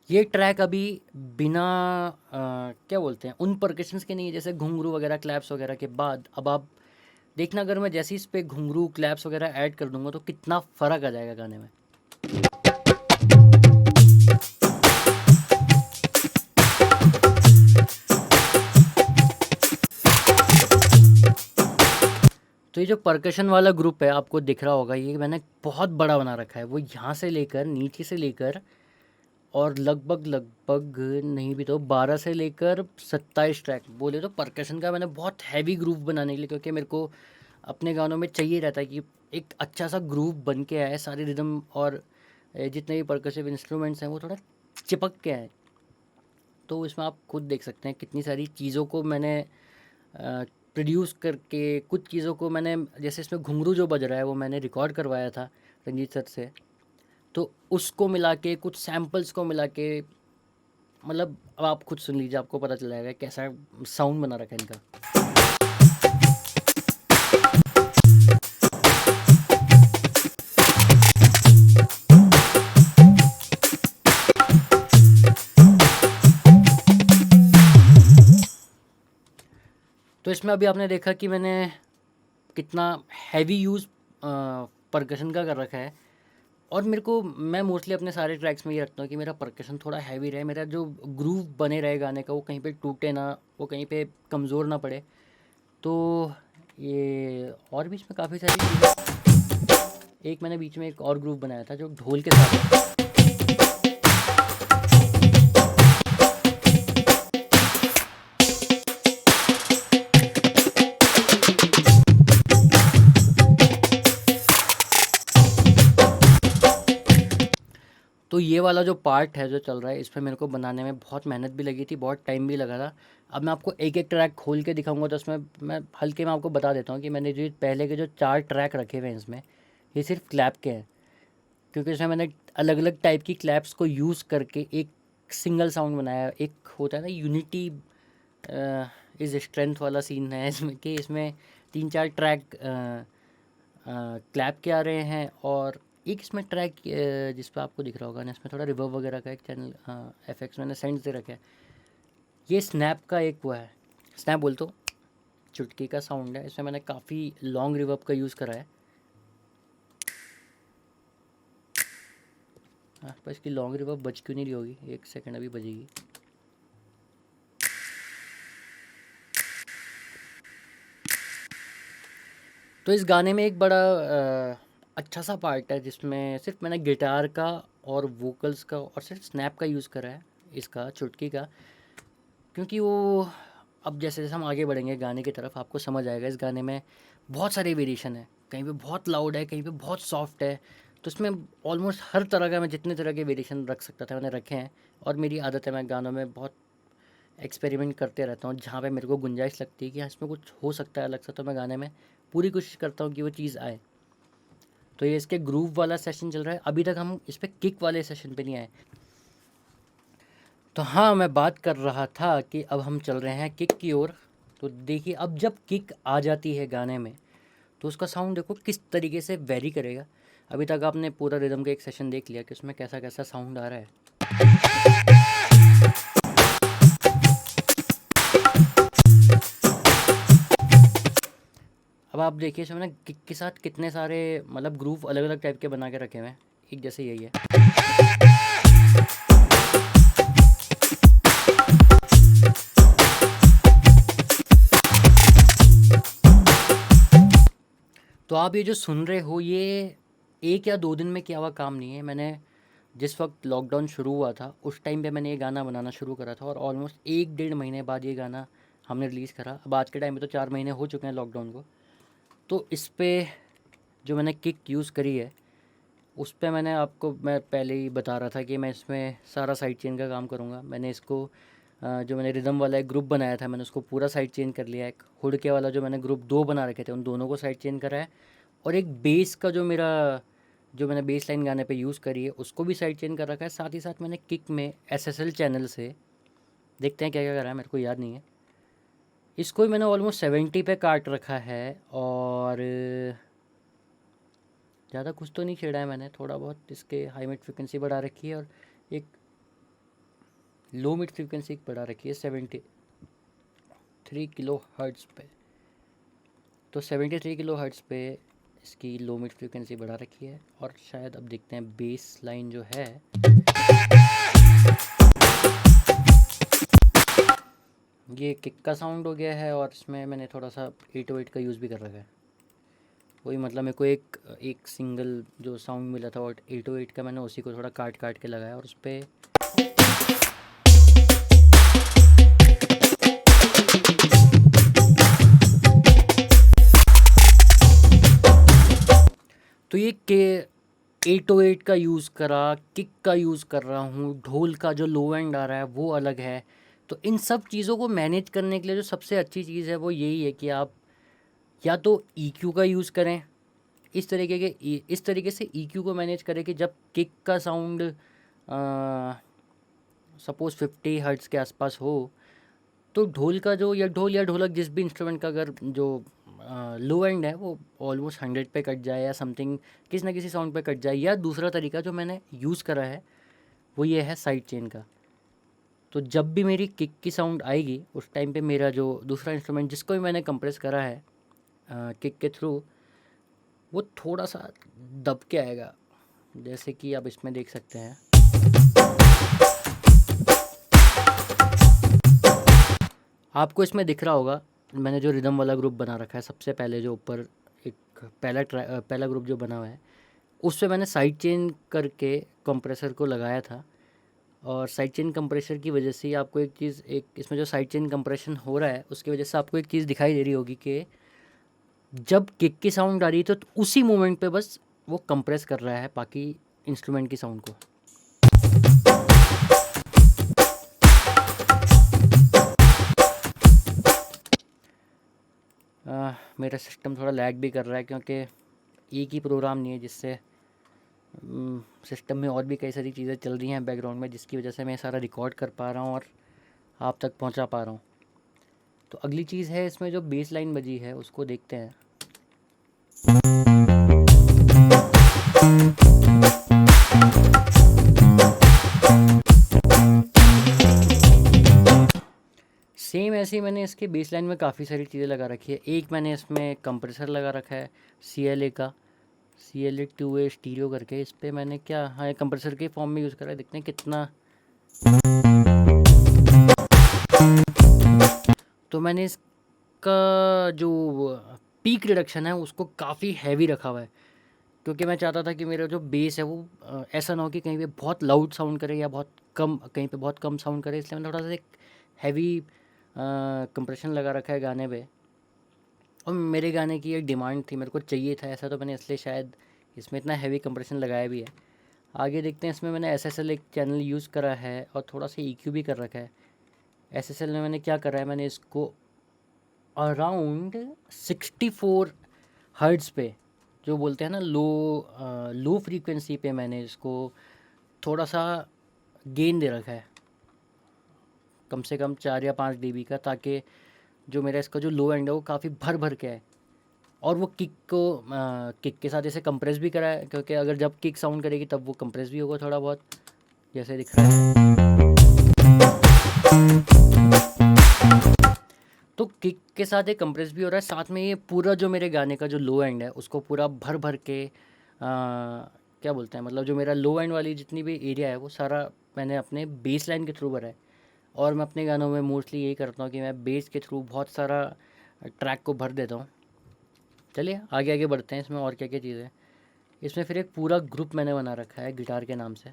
ये ट्रैक अभी बिना क्या बोलते हैं उन परकशंस के नहीं है, जैसे घुंघरू वगैरह क्लैप्स वगैरह के बाद। अब आप देखना, अगर मैं जैसे इस पे घुंघरू क्लैप्स वगैरह ऐड कर दूंगा तो कितना फ़र्क आ जाएगा गाने में। तो ये जो परकशन वाला ग्रुप है आपको दिख रहा होगा, ये मैंने बहुत बड़ा बना रखा है। वो यहाँ से लेकर नीचे से लेकर और लगभग नहीं भी तो 12 से लेकर 27 ट्रैक बोले तो परकशन का मैंने बहुत हैवी ग्रूव बनाने के लिए, क्योंकि मेरे को अपने गानों में चाहिए रहता है कि एक अच्छा सा ग्रूव बन के आए, सारे रिदम और जितने भी परकसिव इंस्ट्रूमेंट्स हैं वो थोड़ा चिपक के आए। तो इसमें आप खुद देख सकते हैं कितनी सारी चीज़ों को मैंने प्रोड्यूस करके, कुछ चीज़ों को मैंने, जैसे इसमें घुंघरू जो बज रहा है वो मैंने रिकॉर्ड करवाया था रंजीत सर से, तो उसको मिला के कुछ सैम्पल्स को मिला के, मतलब अब आप खुद सुन लीजिए, आपको पता चल जाएगा कैसा साउंड बना रखा है इनका। तो इसमें अभी आपने देखा कि मैंने कितना हैवी यूज़ परकशन का कर रखा है, और मेरे को मैं मोस्टली अपने सारे ट्रैक्स में ये रखता हूँ कि मेरा परकशन थोड़ा हैवी रहे, मेरा जो ग्रूव बने रहे गाने का वो कहीं पे टूटे ना, वो कहीं पे कमज़ोर ना पड़े। तो ये और भी इसमें काफ़ी सारी चीज़ें, एक मैंने बीच में एक और ग्रूव बनाया था जो ढोल के साथ है। तो ये वाला जो पार्ट है जो चल रहा है, इसमें मेरे को बनाने में बहुत मेहनत भी लगी थी, बहुत टाइम भी लगा था। अब मैं आपको एक एक ट्रैक खोल के दिखाऊंगा, तो उसमें मैं हल्के में आपको बता देता हूँ कि मैंने जो पहले के जो 4 ट्रैक रखे हुए हैं इसमें, ये सिर्फ क्लैप के हैं, क्योंकि इसमें मैंने अलग अलग टाइप की क्लैप्स को यूज़ करके एक सिंगल साउंड बनाया। एक होता है ना यूनिटी इज़ स्ट्रेंथ वाला सीन है इसमें, कि इसमें 3-4 ट्रैक क्लैप के आ रहे हैं, और एक इसमें ट्रैक जिस पे आपको दिख रहा होगा ना, इसमें थोड़ा रिवर्ब वगैरह का एक चैनल एफेक्ट्स मैंने सेंस दे रखा है। ये स्नैप का एक वो है, स्नैप बोल तो चुटकी का साउंड है, इसमें मैंने काफ़ी लॉन्ग रिवर्ब का यूज़ करा है। हाँ, पर इसकी लॉन्ग रिवर्ब बज क्यों नहीं रही होगी, एक सेकंड अभी बजेगी। तो इस गाने में एक बड़ा अच्छा सा पार्ट है जिसमें सिर्फ मैंने गिटार का और वोकल्स का और सिर्फ स्नैप का यूज़ करा है, इसका चुटकी का, क्योंकि वो अब जैसे जैसे हम आगे बढ़ेंगे गाने की तरफ आपको समझ आएगा। इस गाने में बहुत सारे वेरिएशन है, कहीं पे बहुत लाउड है, कहीं पे बहुत सॉफ्ट है, तो इसमें ऑलमोस्ट हर तरह का, मैं जितने तरह के वेरिएशन रख सकता था मैंने रखे हैं। और मेरी आदत है, मैं गानों में बहुत एक्सपेरिमेंट करते रहता हूँ, जहाँ पे मेरे को गुंजाइश लगती है कि हाँ इसमें कुछ हो सकता है अलग सा, तो मैं गाने में पूरी कोशिश करता हूँ कि वो चीज़ आए। तो ये इसके ग्रूव वाला सेशन चल रहा है, अभी तक हम इस पर किक वाले सेशन पे नहीं आए। तो हाँ, मैं बात कर रहा था कि अब हम चल रहे हैं किक की ओर। तो देखिए, अब जब किक आ जाती है गाने में, तो उसका साउंड देखो किस तरीके से वेरी करेगा। अभी तक आपने पूरा रिदम का एक सेशन देख लिया कि उसमें कैसा कैसा साउंड आ रहा है। अब आप देखिए, इसमें मैंने किक के साथ कितने सारे मतलब ग्रूव अलग अलग टाइप के बना के रखे हुए हैं, एक जैसे यही है। तो आप ये जो सुन रहे हो, ये 1 या 2 दिन में किया हुआ काम नहीं है। मैंने जिस वक्त लॉकडाउन शुरू हुआ था उस टाइम पे मैंने ये गाना बनाना शुरू करा था, और ऑलमोस्ट 1-1.5 महीने बाद ये गाना हमने रिलीज़ करा। अब आज के टाइम में तो 4 महीने हो चुके हैं लॉकडाउन को। तो इस पे जो मैंने किक यूज़ करी है, उस पे मैं पहले ही बता रहा था कि मैं इसमें सारा साइड चेन का काम करूँगा। मैंने इसको जो मैंने रिदम वाला एक ग्रुप बनाया था, मैंने उसको पूरा साइड चेन कर लिया है। एक हुड़के वाला जो मैंने ग्रुप 2 बना रखे थे, उन दोनों को साइड चेन करा है। और एक बेस का जो मैंने बेस लाइन गाने पे यूज़ करी है, उसको भी साइड चेन कर रखा है। साथ ही साथ मैंने किक में SSL चैनल से, देखते हैं क्या क्या करा है, मेरे को याद नहीं है, इसको भी मैंने ऑलमोस्ट 70 पे काट रखा है। और ज़्यादा कुछ तो नहीं छेड़ा है मैंने, थोड़ा बहुत इसके हाई मिड फ्रिक्वेंसी बढ़ा रखी है और एक लो मिड फ्रिक्वेंसी बढ़ा रखी है 73 किलो हर्ट्ज़ पे। तो 73 किलो हर्ट्ज़ पे इसकी लो मिड फ्रिक्वेंसी बढ़ा रखी है। और शायद अब देखते हैं बेस लाइन जो है, ये किक का साउंड हो गया है, और इसमें मैंने थोड़ा सा 808 का यूज़ भी कर रखा है। वही मतलब मेरे को एक सिंगल जो साउंड मिला था और 808 का, मैंने उसी को थोड़ा काट काट के लगाया और उस पर तो ये के 808 का यूज़ करा, किक का यूज़ कर रहा हूँ, ढोल का जो लो एंड आ रहा है वो अलग है। तो इन सब चीज़ों को मैनेज करने के लिए जो सबसे अच्छी चीज़ है वो यही है कि आप या तो EQ का यूज़ करें, इस तरीके से EQ को मैनेज करें कि जब किक का साउंड सपोज़ 50 हर्ट्ज़ के आसपास हो, तो ढोल का जो या ढोलक जिस भी इंस्ट्रूमेंट का अगर जो लो एंड है वो ऑलमोस्ट 100 पे कट जाए या समथिंग, किसी ना किसी साउंड पे कट जाए। या दूसरा तरीका जो मैंने यूज़ करा है वो ये है साइड चेन का। तो जब भी मेरी किक की साउंड आएगी, उस टाइम पे मेरा जो दूसरा इंस्ट्रूमेंट जिसको भी मैंने कंप्रेस करा है किक के थ्रू, वो थोड़ा सा दब के आएगा, जैसे कि आप इसमें देख सकते हैं। आपको इसमें दिख रहा होगा मैंने जो रिदम वाला ग्रुप बना रखा है, सबसे पहले जो ऊपर एक पहला ग्रुप जो बना हुआ है, उस पे मैंने साइड चेन करके कंप्रेसर को लगाया था। और साइड चेन कंप्रेसर की वजह से ही आपको एक चीज़, एक इसमें जो साइड चेन कंप्रेशन हो रहा है उसकी वजह से आपको एक चीज़ दिखाई दे रही होगी कि जब किक की साउंड आ रही है तो उसी मोमेंट पे बस वो कंप्रेस कर रहा है बाकी इंस्ट्रूमेंट की साउंड को। मेरा सिस्टम थोड़ा लैग भी कर रहा है क्योंकि एक ही प्रोग्राम नहीं है, जिससे सिस्टम में और भी कई सारी चीज़ें चल रही हैं बैकग्राउंड में, जिसकी वजह से मैं सारा रिकॉर्ड कर पा रहा हूँ और आप तक पहुँचा पा रहा हूँ। तो अगली चीज़ है इसमें जो बेस लाइन बजी है उसको देखते हैं। सेम ऐसे ही मैंने इसके बेस लाइन में काफ़ी सारी चीज़ें लगा रखी है। एक मैंने इसमें कंप्रेसर लगा रखा है CLA का, CLA 2A स्टीरियो करके। इस पर मैंने क्या, हाँ, ये कंप्रेसर के फॉर्म में यूज़ करा है। देखते हैं कितना। तो मैंने इसका जो पीक रिडक्शन है उसको काफ़ी हैवी रखा हुआ है, क्योंकि मैं चाहता था कि मेरा जो बेस है वो ऐसा ना हो कि कहीं पे बहुत लाउड साउंड करे या बहुत कम, कहीं पे बहुत कम साउंड करे। इसलिए मैंने थोड़ा सा एक हैवी कंप्रेशन लगा रखा है गाने पे। और मेरे गाने की एक डिमांड थी, मेरे को चाहिए था ऐसा, तो मैंने इसलिए शायद इसमें इतना हैवी कंप्रेशन लगाया भी है। आगे देखते हैं। इसमें मैंने SSL एक चैनल यूज़ करा है और थोड़ा सा EQ भी कर रखा है। SSL में मैंने क्या करा है, मैंने इसको अराउंड 64 हर्ट्ज़ पे, जो बोलते हैं ना लो फ्रीक्वेंसी पे, मैंने इसको थोड़ा सा गेन दे रखा है, कम से कम 4 या 5 dB का, ताकि जो मेरा इसका जो लो एंड है वो काफ़ी भर भर के है। और वो किक के साथ ऐसे कंप्रेस भी करा है, क्योंकि अगर जब किक साउंड करेगी तब वो कंप्रेस भी होगा थोड़ा बहुत, जैसे दिख रहा है। तो किक के साथ एक कंप्रेस भी हो रहा है, साथ में ये पूरा जो मेरे गाने का जो लो एंड है उसको पूरा भर भर के क्या बोलते हैं, मतलब जो मेरा लो एंड वाली जितनी भी एरिया है वो सारा मैंने अपने बेस लाइन के थ्रू भरा है। और मैं अपने गानों में मोस्टली यही करता हूँ कि मैं बेस के थ्रू बहुत सारा ट्रैक को भर देता हूँ। चलिए आगे आगे बढ़ते हैं। इसमें और क्या क्या चीज़ें हैं। इसमें फिर एक पूरा ग्रुप मैंने बना रखा है गिटार के नाम से।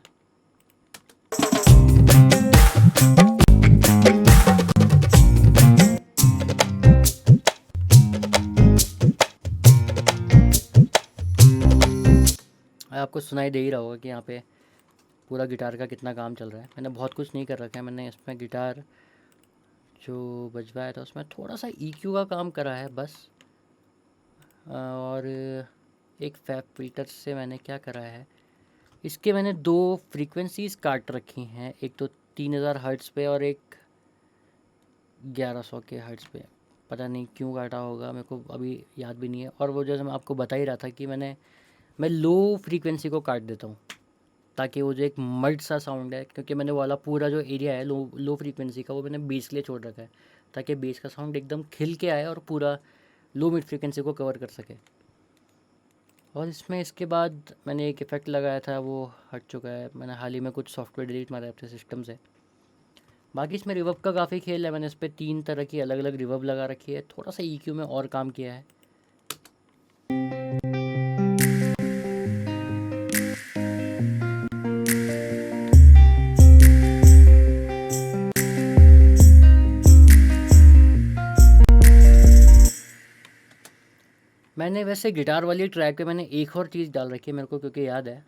आपको सुनाई दे ही रहा होगा कि यहाँ पे पूरा गिटार का कितना काम चल रहा है। मैंने बहुत कुछ नहीं कर रखा है, मैंने इसमें गिटार जो बजवाया था उसमें थोड़ा सा EQ का काम करा है बस। और एक फैब फिल्टर से मैंने क्या करा है, इसके मैंने 2 फ्रीक्वेंसीज़ काट रखी हैं, एक तो 3000 हर्ट्ज़ पे और एक 1100 के हर्ट्ज़ पे। पता नहीं क्यों काटा होगा, मेरे को अभी याद भी नहीं है। और वो जैसे मैं आपको बता ही रहा था कि मैं लो फ्रीक्वेंसी को काट देता हूँ, ताकि वो जो एक मल्ट सा साउंड है, क्योंकि मैंने वाला पूरा जो एरिया है लो फ्रीक्वेंसी का वो मैंने बेस के लिए छोड़ रखा है, ताकि बेस का साउंड एकदम खिल के आए और पूरा लो मिड फ्रीक्वेंसी को कवर कर सके। और इसमें इसके बाद मैंने एक इफ़ेक्ट लगाया था, वो हट चुका है। मैंने हाल ही में कुछ सॉफ्टवेयर डिलीट मारा है अपने सिस्टम से। बाकी इसमें रिवर्ब का काफ़ी खेल है। मैंने इस पर 3 तरह की अलग अलग रिवर्ब लगा रखी है। थोड़ा सा EQ में और काम किया है। मैंने वैसे गिटार वाली ट्रैक पे मैंने एक और चीज़ डाल रखी है मेरे को, क्योंकि याद है।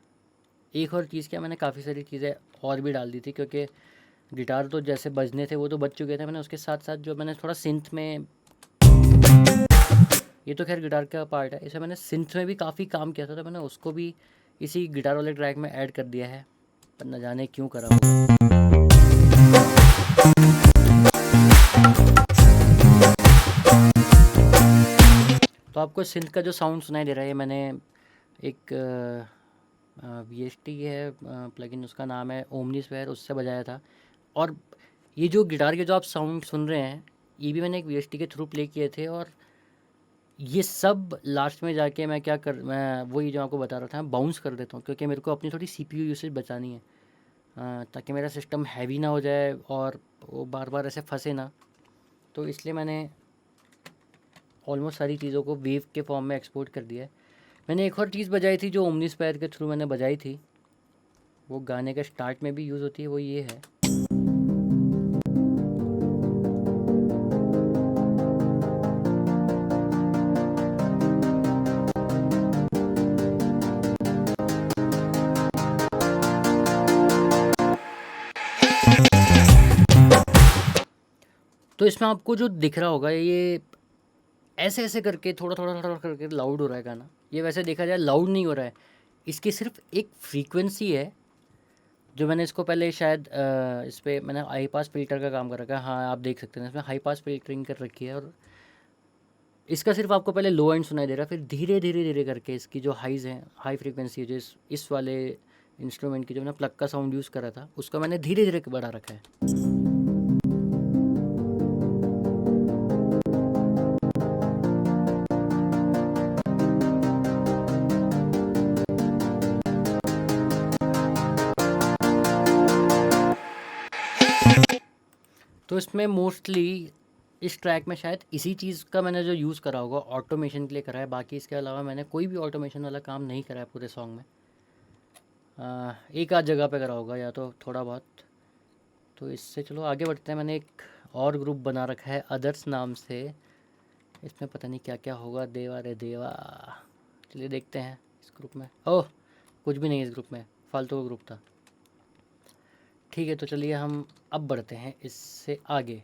एक और चीज़ क्या, मैंने काफ़ी सारी चीज़ें और भी डाल दी थी, क्योंकि गिटार तो जैसे बजने थे वो तो बज चुके थे। मैंने उसके साथ साथ जो मैंने थोड़ा सिंथ में, ये तो खैर गिटार का पार्ट है, इसे मैंने सिंथ में भी काफ़ी काम किया था, तो मैंने उसको भी इसी गिटार वाले ट्रैक में ऐड कर दिया है, पर न जाने क्यों करा होगा। तो आपको सिंथ का जो साउंड सुनाई दे रहा है, मैंने एक VST है प्लगइन, उसका नाम है ओमनीस्फेयर, उससे बजाया था। और ये जो गिटार के जो आप साउंड सुन रहे हैं, ये भी मैंने एक VST के थ्रू प्ले किए थे। और ये सब लास्ट में जाके मैं वही जो आपको बता रहा था, बाउंस कर देता हूँ, क्योंकि मेरे को अपनी थोड़ी सीपीयू यूसेज बचानी है, ताकि मेरा सिस्टम हैवी ना हो जाए और वो बार बार ऐसे फंसे ना। तो इसलिए मैंने ऑलमोस्ट सारी चीज़ों को वेव के फॉर्म में एक्सपोर्ट कर दिया है। मैंने एक और चीज़ बजाई थी जो ओमनीस्फेयर के थ्रू मैंने बजाई थी, वो गाने के स्टार्ट में भी यूज़ होती है, वो ये है। तो इसमें आपको जो दिख रहा होगा, ये ऐसे ऐसे करके थोड़ा थोड़ा थोड़ा करके लाउड हो रहा है गाना। ये वैसे देखा जाए लाउड नहीं हो रहा है, इसकी सिर्फ एक फ्रीक्वेंसी है जो मैंने इसको पहले शायद इस पर मैंने हाई पास फिल्टर का काम कर रखा है। हाँ, आप देख सकते हैं इसमें हाई पास फिल्टरिंग कर रखी है, और इसका सिर्फ आपको पहले लो एंड सुनाई दे रहा है, फिर धीरे धीरे धीरे करके इसकी जो हाईज़ हैं, हाई फ्रीक्वेंसी जो इस वाले इंस्ट्रूमेंट की जो मैंने प्लग का साउंड यूज़ करा था, उसका मैंने धीरे धीरे बढ़ा रखा है। तो इसमें मोस्टली इस ट्रैक में शायद इसी चीज़ का मैंने जो यूज़ करा होगा ऑटोमेशन के लिए करा है, बाकी इसके अलावा मैंने कोई भी ऑटोमेशन वाला काम नहीं करा है पूरे सॉन्ग में। एक आध जगह पे करा होगा या तो थोड़ा बहुत। तो इससे चलो आगे बढ़ते हैं। मैंने एक और ग्रुप बना रखा है अदर्स नाम से, इसमें पता नहीं क्या क्या होगा, देवा रे देवा। चलिए देखते हैं इस ग्रुप में। ओह, कुछ भी नहीं है इस ग्रुप में, फालतू का ग्रुप था। ठीक है, तो चलिए हम अब बढ़ते हैं इससे आगे।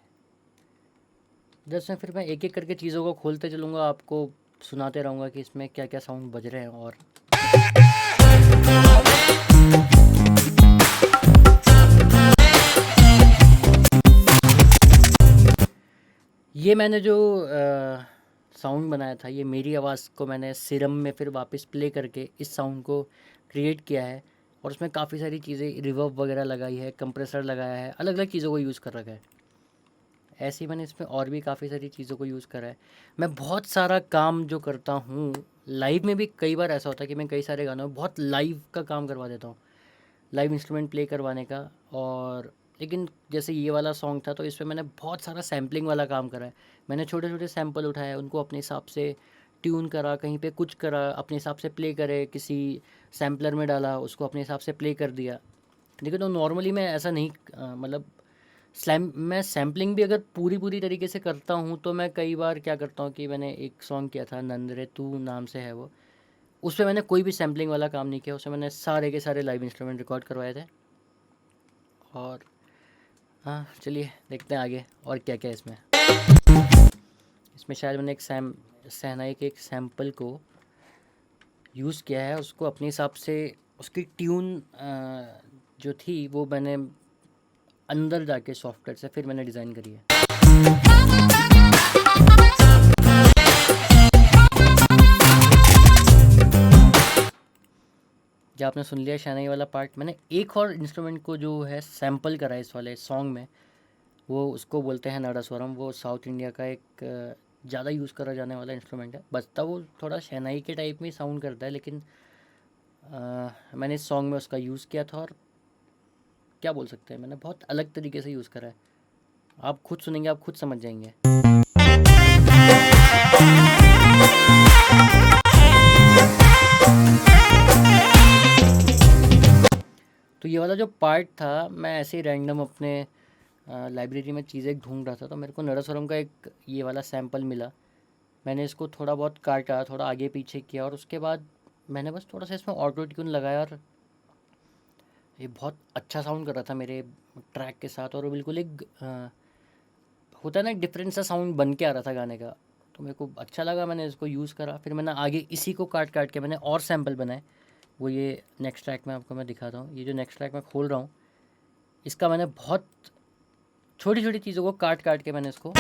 जैसे फिर मैं एक एक करके चीज़ों को खोलते चलूँगा, आपको सुनाते रहूँगा कि इसमें क्या क्या साउंड बज रहे हैं। और ये मैंने जो साउंड बनाया था, ये मेरी आवाज़ को मैंने सिरम में फिर वापस प्ले करके इस साउंड को क्रिएट किया है, और उसमें काफ़ी सारी चीज़ें रिवर्ब वगैरह लगाई है, कंप्रेसर लगाया है, अलग अलग चीज़ों को यूज़ कर रखा है। ऐसे ही मैंने इसमें और भी काफ़ी सारी चीज़ों को यूज़ करा है। मैं बहुत सारा काम जो करता हूँ लाइव में भी, कई बार ऐसा होता है कि मैं कई सारे गानों में बहुत लाइव का काम करवा देता हूँ, लाइव इंस्ट्रूमेंट प्ले करवाने का। और लेकिन जैसे ये वाला सॉन्ग था, तो इस पर मैंने बहुत सारा सैम्पलिंग वाला काम करा है। मैंने छोटे छोटे सैंपल उठाए, उनको अपने हिसाब से ट्यून करा, कहीं पे कुछ करा, अपने हिसाब से प्ले करे, किसी सैम्पलर में डाला, उसको अपने हिसाब से प्ले कर दिया। लेकिन तो नॉर्मली मैं ऐसा नहीं मतलब मैं सैम्पलिंग भी अगर पूरी तरीके से करता हूँ, तो मैं कई बार क्या करता हूँ कि मैंने एक सॉन्ग किया था नंदरे तू नाम से है वो, उस पर मैंने कोई भी सैम्पलिंग वाला काम नहीं किया, उसमें मैंने सारे के सारे लाइव इंस्ट्रूमेंट रिकॉर्ड करवाए थे। और हाँ, चलिए देखते हैं आगे और क्या क्या इसमें। इसमें शायद मैंने एक शहनाई के एक सैम्पल को यूज़ किया है, उसको अपने हिसाब से उसकी ट्यून जो थी वो मैंने अंदर जाके सॉफ्टवेयर से फिर मैंने डिज़ाइन करी है। जब आपने सुन लिया शहनाई वाला पार्ट, मैंने एक और इंस्ट्रूमेंट को जो है सैम्पल करा है इस वाले सॉन्ग में, वो उसको बोलते हैं नादस्वरम। वो साउथ इंडिया का एक ज़्यादा यूज़ करा जाने वाला इंस्ट्रूमेंट है। बजता वो थोड़ा शहनाई के टाइप में साउंड करता है, लेकिन मैंने इस सॉन्ग में उसका यूज़ किया था, और क्या बोल सकते हैं, मैंने बहुत अलग तरीके से यूज़ करा है। आप खुद सुनेंगे, आप खुद समझ जाएंगे। तो ये वाला जो पार्ट था, मैं ऐसे ही रैंडम अपने लाइब्रेरी में चीज़ें ढूंढ रहा था, तो मेरे को नादस्वरम का एक ये वाला सैम्पल मिला। मैंने इसको थोड़ा बहुत काटा, थोड़ा आगे पीछे किया, और उसके बाद मैंने बस थोड़ा सा इसमें ऑटो ट्यून लगाया, और ये बहुत अच्छा साउंड कर रहा था मेरे ट्रैक के साथ। और वो बिल्कुल एक होता है ना, एक डिफरेंट सा साउंड बन के आ रहा था गाने का, तो मेरे को अच्छा लगा, मैंने इसको यूज़ करा। फिर मैंने आगे इसी को काट काट के मैंने और सैम्पल बनाए। वो ये नेक्स्ट ट्रैक में आपको मैं दिखाता हूँ। ये जो नेक्स्ट ट्रैक मैं खोल रहा हूँ, इसका मैंने बहुत छोटी छोटी चीज़ों को काट काट के मैंने इसको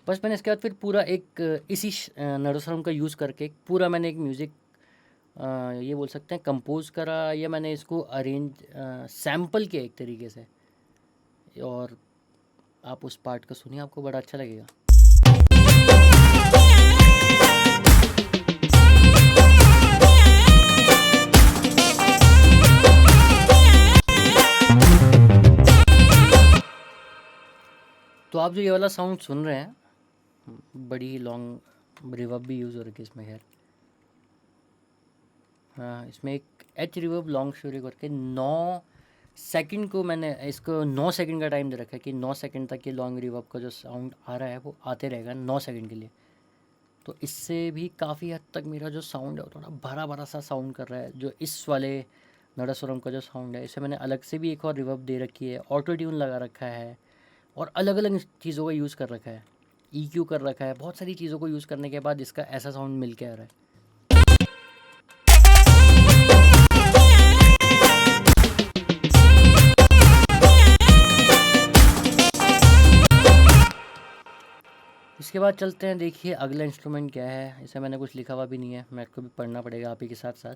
बस मैंने इसके बाद फिर पूरा एक इसी नादस्वरम का यूज़ करके पूरा मैंने एक म्यूज़िक ये बोल सकते हैं कंपोज करा, या मैंने इसको अरेंज सैम्पल किया एक तरीके से। और आप उस पार्ट को सुनिए, आपको बड़ा अच्छा लगेगा। तो आप जो ये वाला साउंड सुन रहे हैं, बड़ी ही लॉन्ग रिवर्ब भी यूज़ हो रही है इसमें। खैर हाँ, इसमें एक एच रिवर्ब लॉन्ग स्टोरी करके 9 सेकंड को मैंने इसको 9 सेकंड का टाइम दे रखा है कि 9 सेकंड तक ये लॉन्ग रिवर्ब का जो साउंड आ रहा है वो आते रहेगा 9 सेकंड के लिए। तो इससे भी काफ़ी हद तक मेरा जो साउंड है वो थोड़ा भरा भरा सा साउंड कर रहा है। जो इस वाले नड़ास्वरम का जो साउंड है, इसे मैंने अलग से भी एक और रिवर्ब दे रखी है, ऑटो ट्यून लगा रखा है, और अलग अलग चीज़ों का यूज़ कर रखा है, EQ कर रखा है। बहुत सारी चीज़ों को यूज़ करने के बाद इसका ऐसा साउंड मिल के आ रहा है। इसके बाद चलते हैं, देखिए अगला इंस्ट्रूमेंट क्या है। इसे मैंने कुछ लिखा हुआ भी नहीं है, मेरे को भी पढ़ना पड़ेगा आप ही के साथ साथ।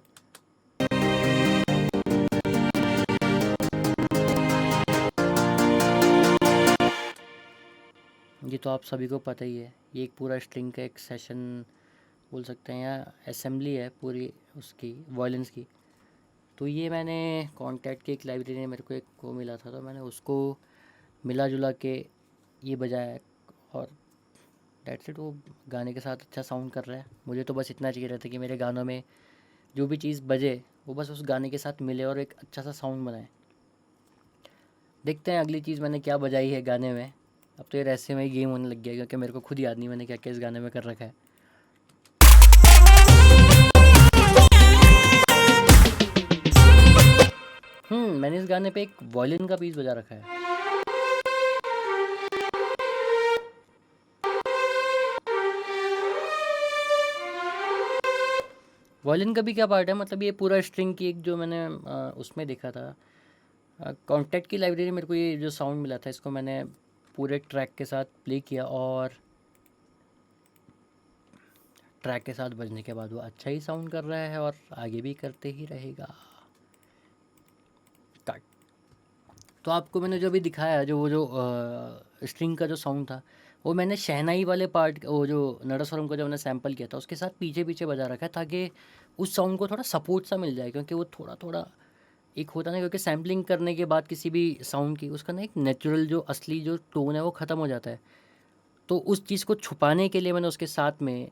ये तो आप सभी को पता ही है, ये एक पूरा स्ट्रिंग का एक सेशन बोल सकते हैं, या असेंबली है पूरी उसकी वायलिन्स की। तो ये मैंने कॉन्टैक्ट की एक लाइब्रेरी में मेरे को एक को मिला था, तो मैंने उसको मिला जुला के ये बजाया, और डेट्स इट। वो गाने के साथ अच्छा साउंड कर रहा है। मुझे तो बस इतना चाहिए रहता कि मेरे गानों में जो भी चीज़ बजे वो बस उस गाने के साथ मिले और एक अच्छा सा साउंड बनाए। देखते हैं अगली चीज़ मैंने क्या बजाई है गाने में। अब तो ये रहस्यमय गेम होने लग गया, क्योंकि मेरे को खुद याद नहीं मैंने क्या क्या इस गाने में कर रखा है। मैंने इस गाने पे एक वायलिन का पीस बजा रखा है। वायलिन का भी क्या पार्ट है, मतलब ये पूरा स्ट्रिंग की एक जो मैंने उसमें देखा था कॉन्टैक्ट की लाइब्रेरी, मेरे को ये जो साउंड मिला था इसको मैंने पूरे ट्रैक के साथ प्ले किया, और ट्रैक के साथ बजने के बाद वो अच्छा ही साउंड कर रहा है और आगे भी करते ही रहेगा। कट। तो आपको मैंने जो भी दिखाया, जो वो जो स्ट्रिंग का जो साउंड था, वो मैंने शहनाई वाले पार्ट, वो जो नड़ास्वरम को जो मैंने सैम्पल किया था उसके साथ पीछे पीछे बजा रखा है, ताकि उस साउंड को थोड़ा सपोर्ट सा मिल जाए। क्योंकि वो थोड़ा थोड़ा एक होता ना, क्योंकि सैम्पलिंग करने के बाद किसी भी साउंड की उसका ना एक नेचुरल जो असली जो टोन है वो ख़त्म हो जाता है। तो उस चीज़ को छुपाने के लिए मैंने उसके साथ में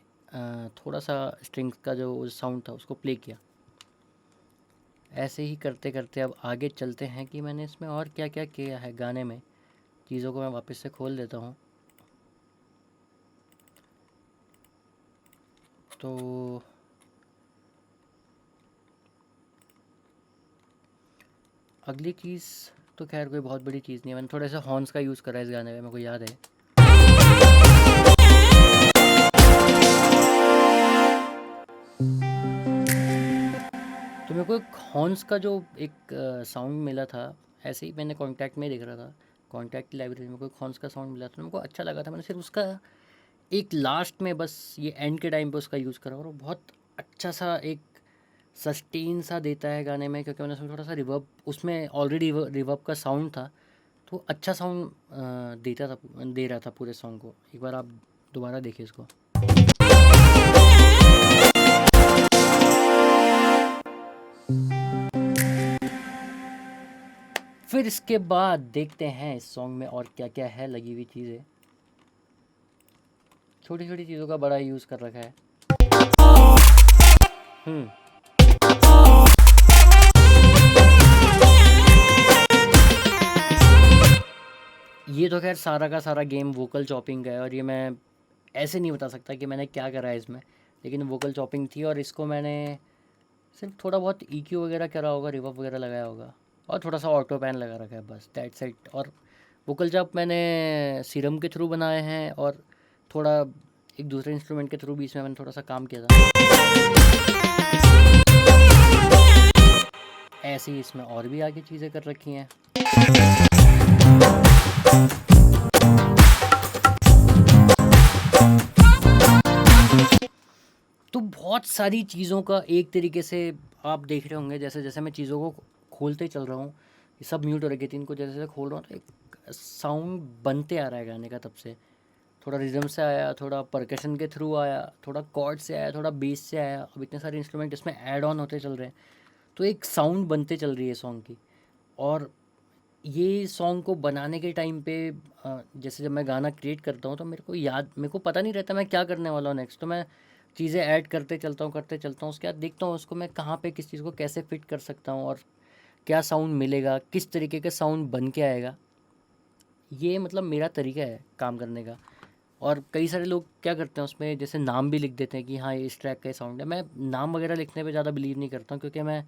थोड़ा सा स्ट्रिंग का जो साउंड था उसको प्ले किया। ऐसे ही करते करते अब आगे चलते हैं कि मैंने इसमें और क्या क्या किया है गाने में। चीज़ों को मैं वापस से खोल देता हूँ। तो अगली चीज़ तो खैर कोई बहुत बड़ी चीज़ नहीं है, मैंने थोड़ा सा हॉर्न्स का यूज़ करा है इस गाने में, मेरे को याद है। तो मेरे को एक हॉर्न्स का जो एक साउंड मिला था, ऐसे ही मैंने कॉन्टैक्ट में देख रहा था, कॉन्टैक्ट की लाइब्रेरी में कोई हॉर्न्स का साउंड मिला था, मेरे को अच्छा लगा था। मैंने सिर्फ उसका एक लास्ट में बस ये एंड के टाइम पे उसका यूज़ करा, और वो बहुत अच्छा सा एक सस्टेन सा देता है गाने में। क्योंकि मैंने उसमें थोड़ा सा रिवर्ब, उसमें ऑलरेडी रिवर्ब का साउंड था, तो अच्छा साउंड दे रहा था पूरे सॉन्ग को। एक बार आप दोबारा देखिए इसको। फिर इसके बाद देखते हैं इस सॉन्ग में और क्या क्या है लगी हुई चीज़ें। छोटी छोटी चीज़ों का बड़ा यूज़ कर रखा है। ये तो खैर सारा का सारा गेम वोकल चॉपिंग का है, और ये मैं ऐसे नहीं बता सकता कि मैंने क्या करा है इसमें, लेकिन वोकल चॉपिंग थी। और इसको मैंने सिर्फ थोड़ा बहुत EQ वगैरह करा होगा, रिवर्ब वगैरह लगाया होगा, और थोड़ा सा ऑटो पैन लगा रखा है, बस दैट्स इट। और वोकल चॉप मैंने सीरम के थ्रू बनाए हैं, और थोड़ा एक दूसरे इंस्ट्रूमेंट के थ्रू भी इसमें मैंने थोड़ा सा काम किया था। ऐसे ही इसमें और भी आगे चीज़ें कर रखी हैं। तो बहुत सारी चीज़ों का एक तरीके से आप देख रहे होंगे, जैसे जैसे मैं चीज़ों को खोलते चल रहा हूँ, ये सब म्यूट हो रखी थी, इनको जैसे जैसे खोल रहा हूँ तो एक साउंड बनते आ रहा है गाने का। तब से थोड़ा रिदम से आया, थोड़ा परकशन के थ्रू आया, थोड़ा कॉर्ड से आया, थोड़ा बेस से आया, अब इतने सारे इंस्ट्रूमेंट इसमें ऐड ऑन होते चल रहे हैं, तो एक साउंड बनते चल रही है सॉन्ग की। और ये सॉन्ग को बनाने के टाइम पे जैसे जब मैं गाना क्रिएट करता हूँ तो मेरे को पता नहीं रहता मैं क्या करने वाला हूँ नेक्स्ट, तो मैं चीज़ें ऐड करते चलता हूँ, उसके बाद देखता हूँ उसको मैं कहाँ पे किस चीज़ को कैसे फिट कर सकता हूँ और क्या साउंड मिलेगा, किस तरीके का साउंड बन के आएगा। ये मतलब मेरा तरीका है काम करने का। और कई सारे लोग क्या करते हैं उसमें जैसे नाम भी लिख देते हैं कि हाँ ये इस ट्रैक का साउंड है। मैं नाम वगैरह लिखने पे ज़्यादा बिलीव नहीं करता हूँ, क्योंकि मैं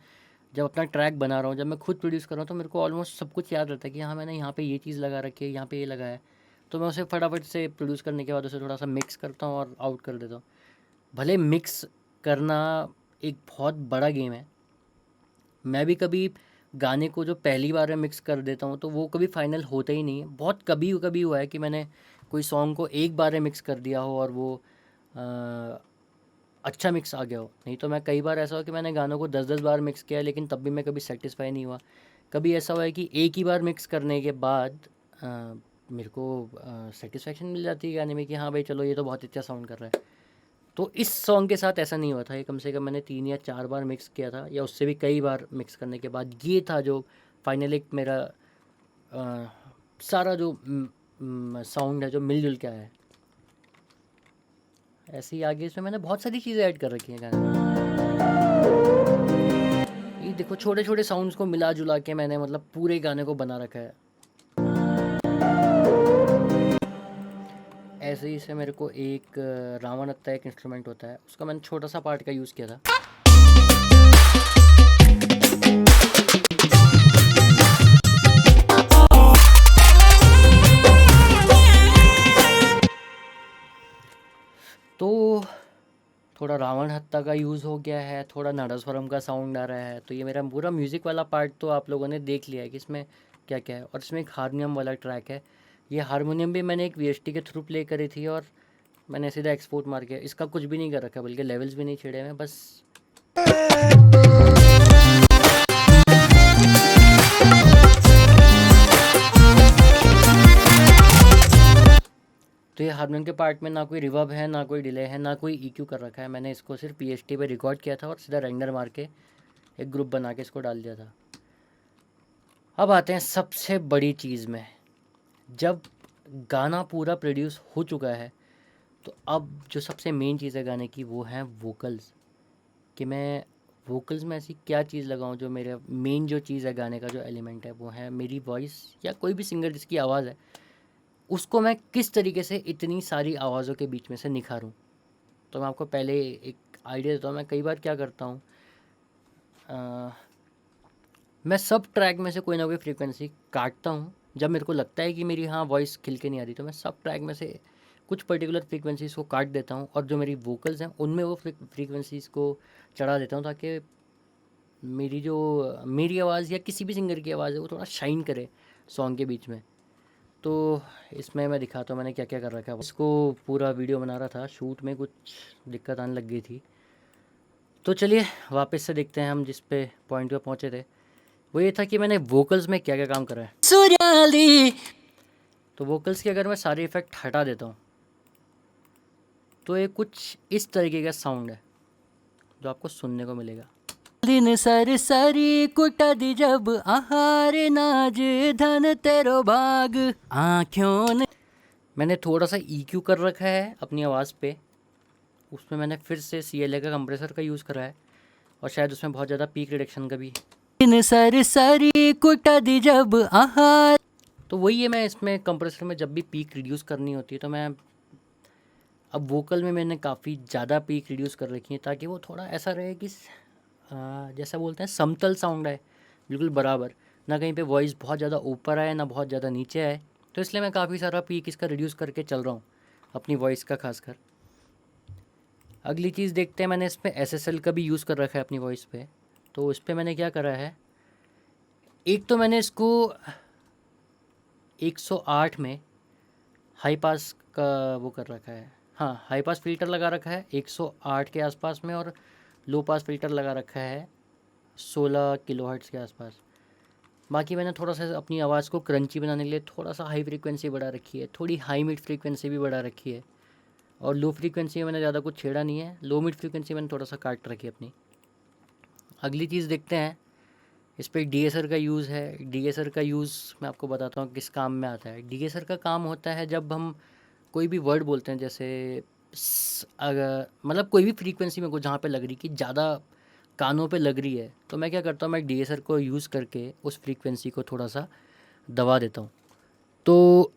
जब अपना ट्रैक बना रहा हूँ, जब मैं खुद प्रोड्यूस कर रहा हूँ, तो मेरे को ऑलमोस्ट सब कुछ याद रहता है कि हाँ मैंने यहाँ पे ये चीज़ लगा रखी है, यहाँ पे ये लगाया है। तो मैं उसे फटाफट से प्रोड्यूस करने के बाद उसे थोड़ा सा मिक्स करता हूँ और आउट कर देता हूँ। भले मिक्स करना एक बहुत बड़ा गेम है। मैं भी कभी गाने को जो पहली बार में मिक्स कर देता हूँ तो वो कभी फाइनल होता ही नहीं है। बहुत कभी कभी हुआ है कि मैंने कोई सॉन्ग को एक बार में मिक्स कर दिया हो और वो अच्छा मिक्स आ गया हो। नहीं तो मैं कई बार ऐसा हो कि मैंने गानों को 10-10 बार मिक्स किया, लेकिन तब भी मैं कभी सेटिस्फाई नहीं हुआ। कभी ऐसा हुआ है कि एक ही बार मिक्स करने के बाद अ, मेरे को सेटिस्फेक्शन मिल जाती है गाने में कि हाँ भाई चलो ये तो बहुत अच्छा साउंड कर रहा है। तो इस सॉन्ग के साथ ऐसा नहीं हुआ था, ये कम से कम मैंने 3 या 4 बार मिक्स किया था, या उससे भी कई बार मिक्स करने के बाद ये था जो फाइनल एक मेरा सारा जो साउंड है जो मिलजुल के आया है। ऐसे ही आगे इसमें मैंने बहुत सारी चीज़ें ऐड कर रखी हैं गाने में। ये देखो छोटे छोटे साउंड्स को मिला जुला के मैंने मतलब पूरे गाने को बना रखा है। ऐसे ही से मेरे को एक रावण हत्ता एक इंस्ट्रूमेंट होता है, उसका मैंने छोटा सा पार्ट का यूज़ किया था। तो थोड़ा रावण हत्ता का यूज़ हो गया है, थोड़ा नादस्वरम का साउंड आ रहा है। तो ये मेरा पूरा म्यूज़िक वाला पार्ट तो आप लोगों ने देख लिया है कि इसमें क्या क्या है। और इसमें एक हारमोनियम वाला ट्रैक है। ये हारमोनियम भी मैंने एक वीएसटी के थ्रू प्ले करी थी और मैंने सीधा एक्सपोर्ट मार के इसका कुछ भी नहीं कर रखा, बल्कि लेवल्स भी नहीं छेड़े हैं, बस तो ये हारमोनियम के पार्ट में ना कोई रिवर्ब है, ना कोई डिले है, ना कोई ईक्यू कर रखा है। मैंने इसको सिर्फ पीएसटी पे रिकॉर्ड किया था और सीधा रेंडर मार के एक ग्रुप बना के इसको डाल दिया था। अब आते हैं सबसे बड़ी चीज़ में। जब गाना पूरा प्रोड्यूस हो चुका है तो अब जो सबसे मेन चीज़ है गाने की वो है वोकल्स। कि मैं वोकल्स में ऐसी क्या चीज़ लगाऊं जो मेरे मेन जो चीज़ है गाने का जो एलिमेंट है वो है मेरी वॉइस, या कोई भी सिंगर जिसकी आवाज़ है उसको मैं किस तरीके से इतनी सारी आवाज़ों के बीच में से निखारूं। तो मैं आपको पहले एक आइडिया देता हूँ। मैं कई बार क्या करता हूँ, मैं सब ट्रैक में से कोई ना कोई फ्रीक्वेंसी काटता हूँ। जब मेरे को लगता है कि मेरी हाँ वॉइस खिल के नहीं आ रही, तो मैं सब ट्रैक में से कुछ पर्टिकुलर फ्रीक्वेंसीज़ को काट देता हूँ और जो मेरी वोकल्स हैं उनमें वो फ्रीक्वेंसीज़ को चढ़ा देता हूँ, ताकि मेरी आवाज़ या किसी भी सिंगर की आवाज़ है वो थोड़ा शाइन करे सॉन्ग के बीच में। तो इसमें मैं दिखाता हूँ मैंने क्या क्या कर रखा है। इसको पूरा वीडियो बना रहा था, शूट में कुछ दिक्कत आने लग गई थी। तो चलिए वापस से देखते हैं हम जिस पे पॉइंट पे पहुँचे थे। वो ये था कि मैंने वोकल्स में क्या क्या काम करा है। सूर्याली तो वोकल्स के अगर मैं सारे इफ़ेक्ट हटा देता हूँ तो ये कुछ इस तरीके का साउंड है जो आपको सुनने को मिलेगा। दिन सर सरी कुटा दी जब आहार नाज धन तेरो भाग आँखों ने। मैंने थोड़ा सा EQ कर रखा है अपनी आवाज़ पे, उसमें मैंने फिर से CLA का कंप्रेसर का यूज़ करा है और शायद उसमें बहुत ज़्यादा पीक रिडक्शन का भी। दिन सर सरी कुटा दी जब आहार। तो वही है, मैं इसमें कंप्रेसर में जब भी पीक रिड्यूस करनी होती है तो मैं अब वोकल में मैंने काफ़ी ज़्यादा पीक रिड्यूस कर रखी है, ताकि वो थोड़ा ऐसा रहे कि जैसा बोलते हैं समतल साउंड आए, बिल्कुल बराबर। ना कहीं पे वॉइस बहुत ज़्यादा ऊपर आए ना बहुत ज़्यादा नीचे आए। तो इसलिए मैं काफ़ी सारा पीक इसका रिड्यूस करके चल रहा हूँ अपनी वॉइस का खासकर। अगली चीज़ देखते हैं, मैंने इसमें SSL का भी यूज़ कर रखा है अपनी वॉइस पे। तो इस पर मैंने क्या करा है, एक तो मैंने इसको 108 में हाई पास का वो कर रखा है, हाँ, हाई पास फ़िल्टर लगा रखा है 108 के आसपास में, और लो पास फ़िल्टर लगा रखा है 16 किलोहर्ट्ज़ के आसपास। बाकी मैंने थोड़ा सा अपनी आवाज़ को क्रंची बनाने के लिए थोड़ा सा हाई फ्रीक्वेंसी बढ़ा रखी है, थोड़ी हाई मिड फ्रीक्वेंसी भी बढ़ा रखी है, और लो फ्रीक्वेंसी में मैंने ज़्यादा कुछ छेड़ा नहीं है। लो मिड फ्रीक्वेंसी मैंने थोड़ा सा काट रखी है अपनी। अगली चीज़ देखते हैं, इस पर डीएसर का यूज़ है। डीएसर का यूज़ मैं आपको बताता हूँ किस काम में आता है। डीएसर का काम होता है जब हम कोई भी वर्ड बोलते हैं, जैसे अगर मतलब कोई भी फ्रीक्वेंसी में को जहाँ पे लग रही कि ज़्यादा कानों पे लग रही है, तो मैं क्या करता हूँ, मैं डीएसर को यूज़ करके उस फ्रीक्वेंसी को थोड़ा सा दबा देता हूँ। तो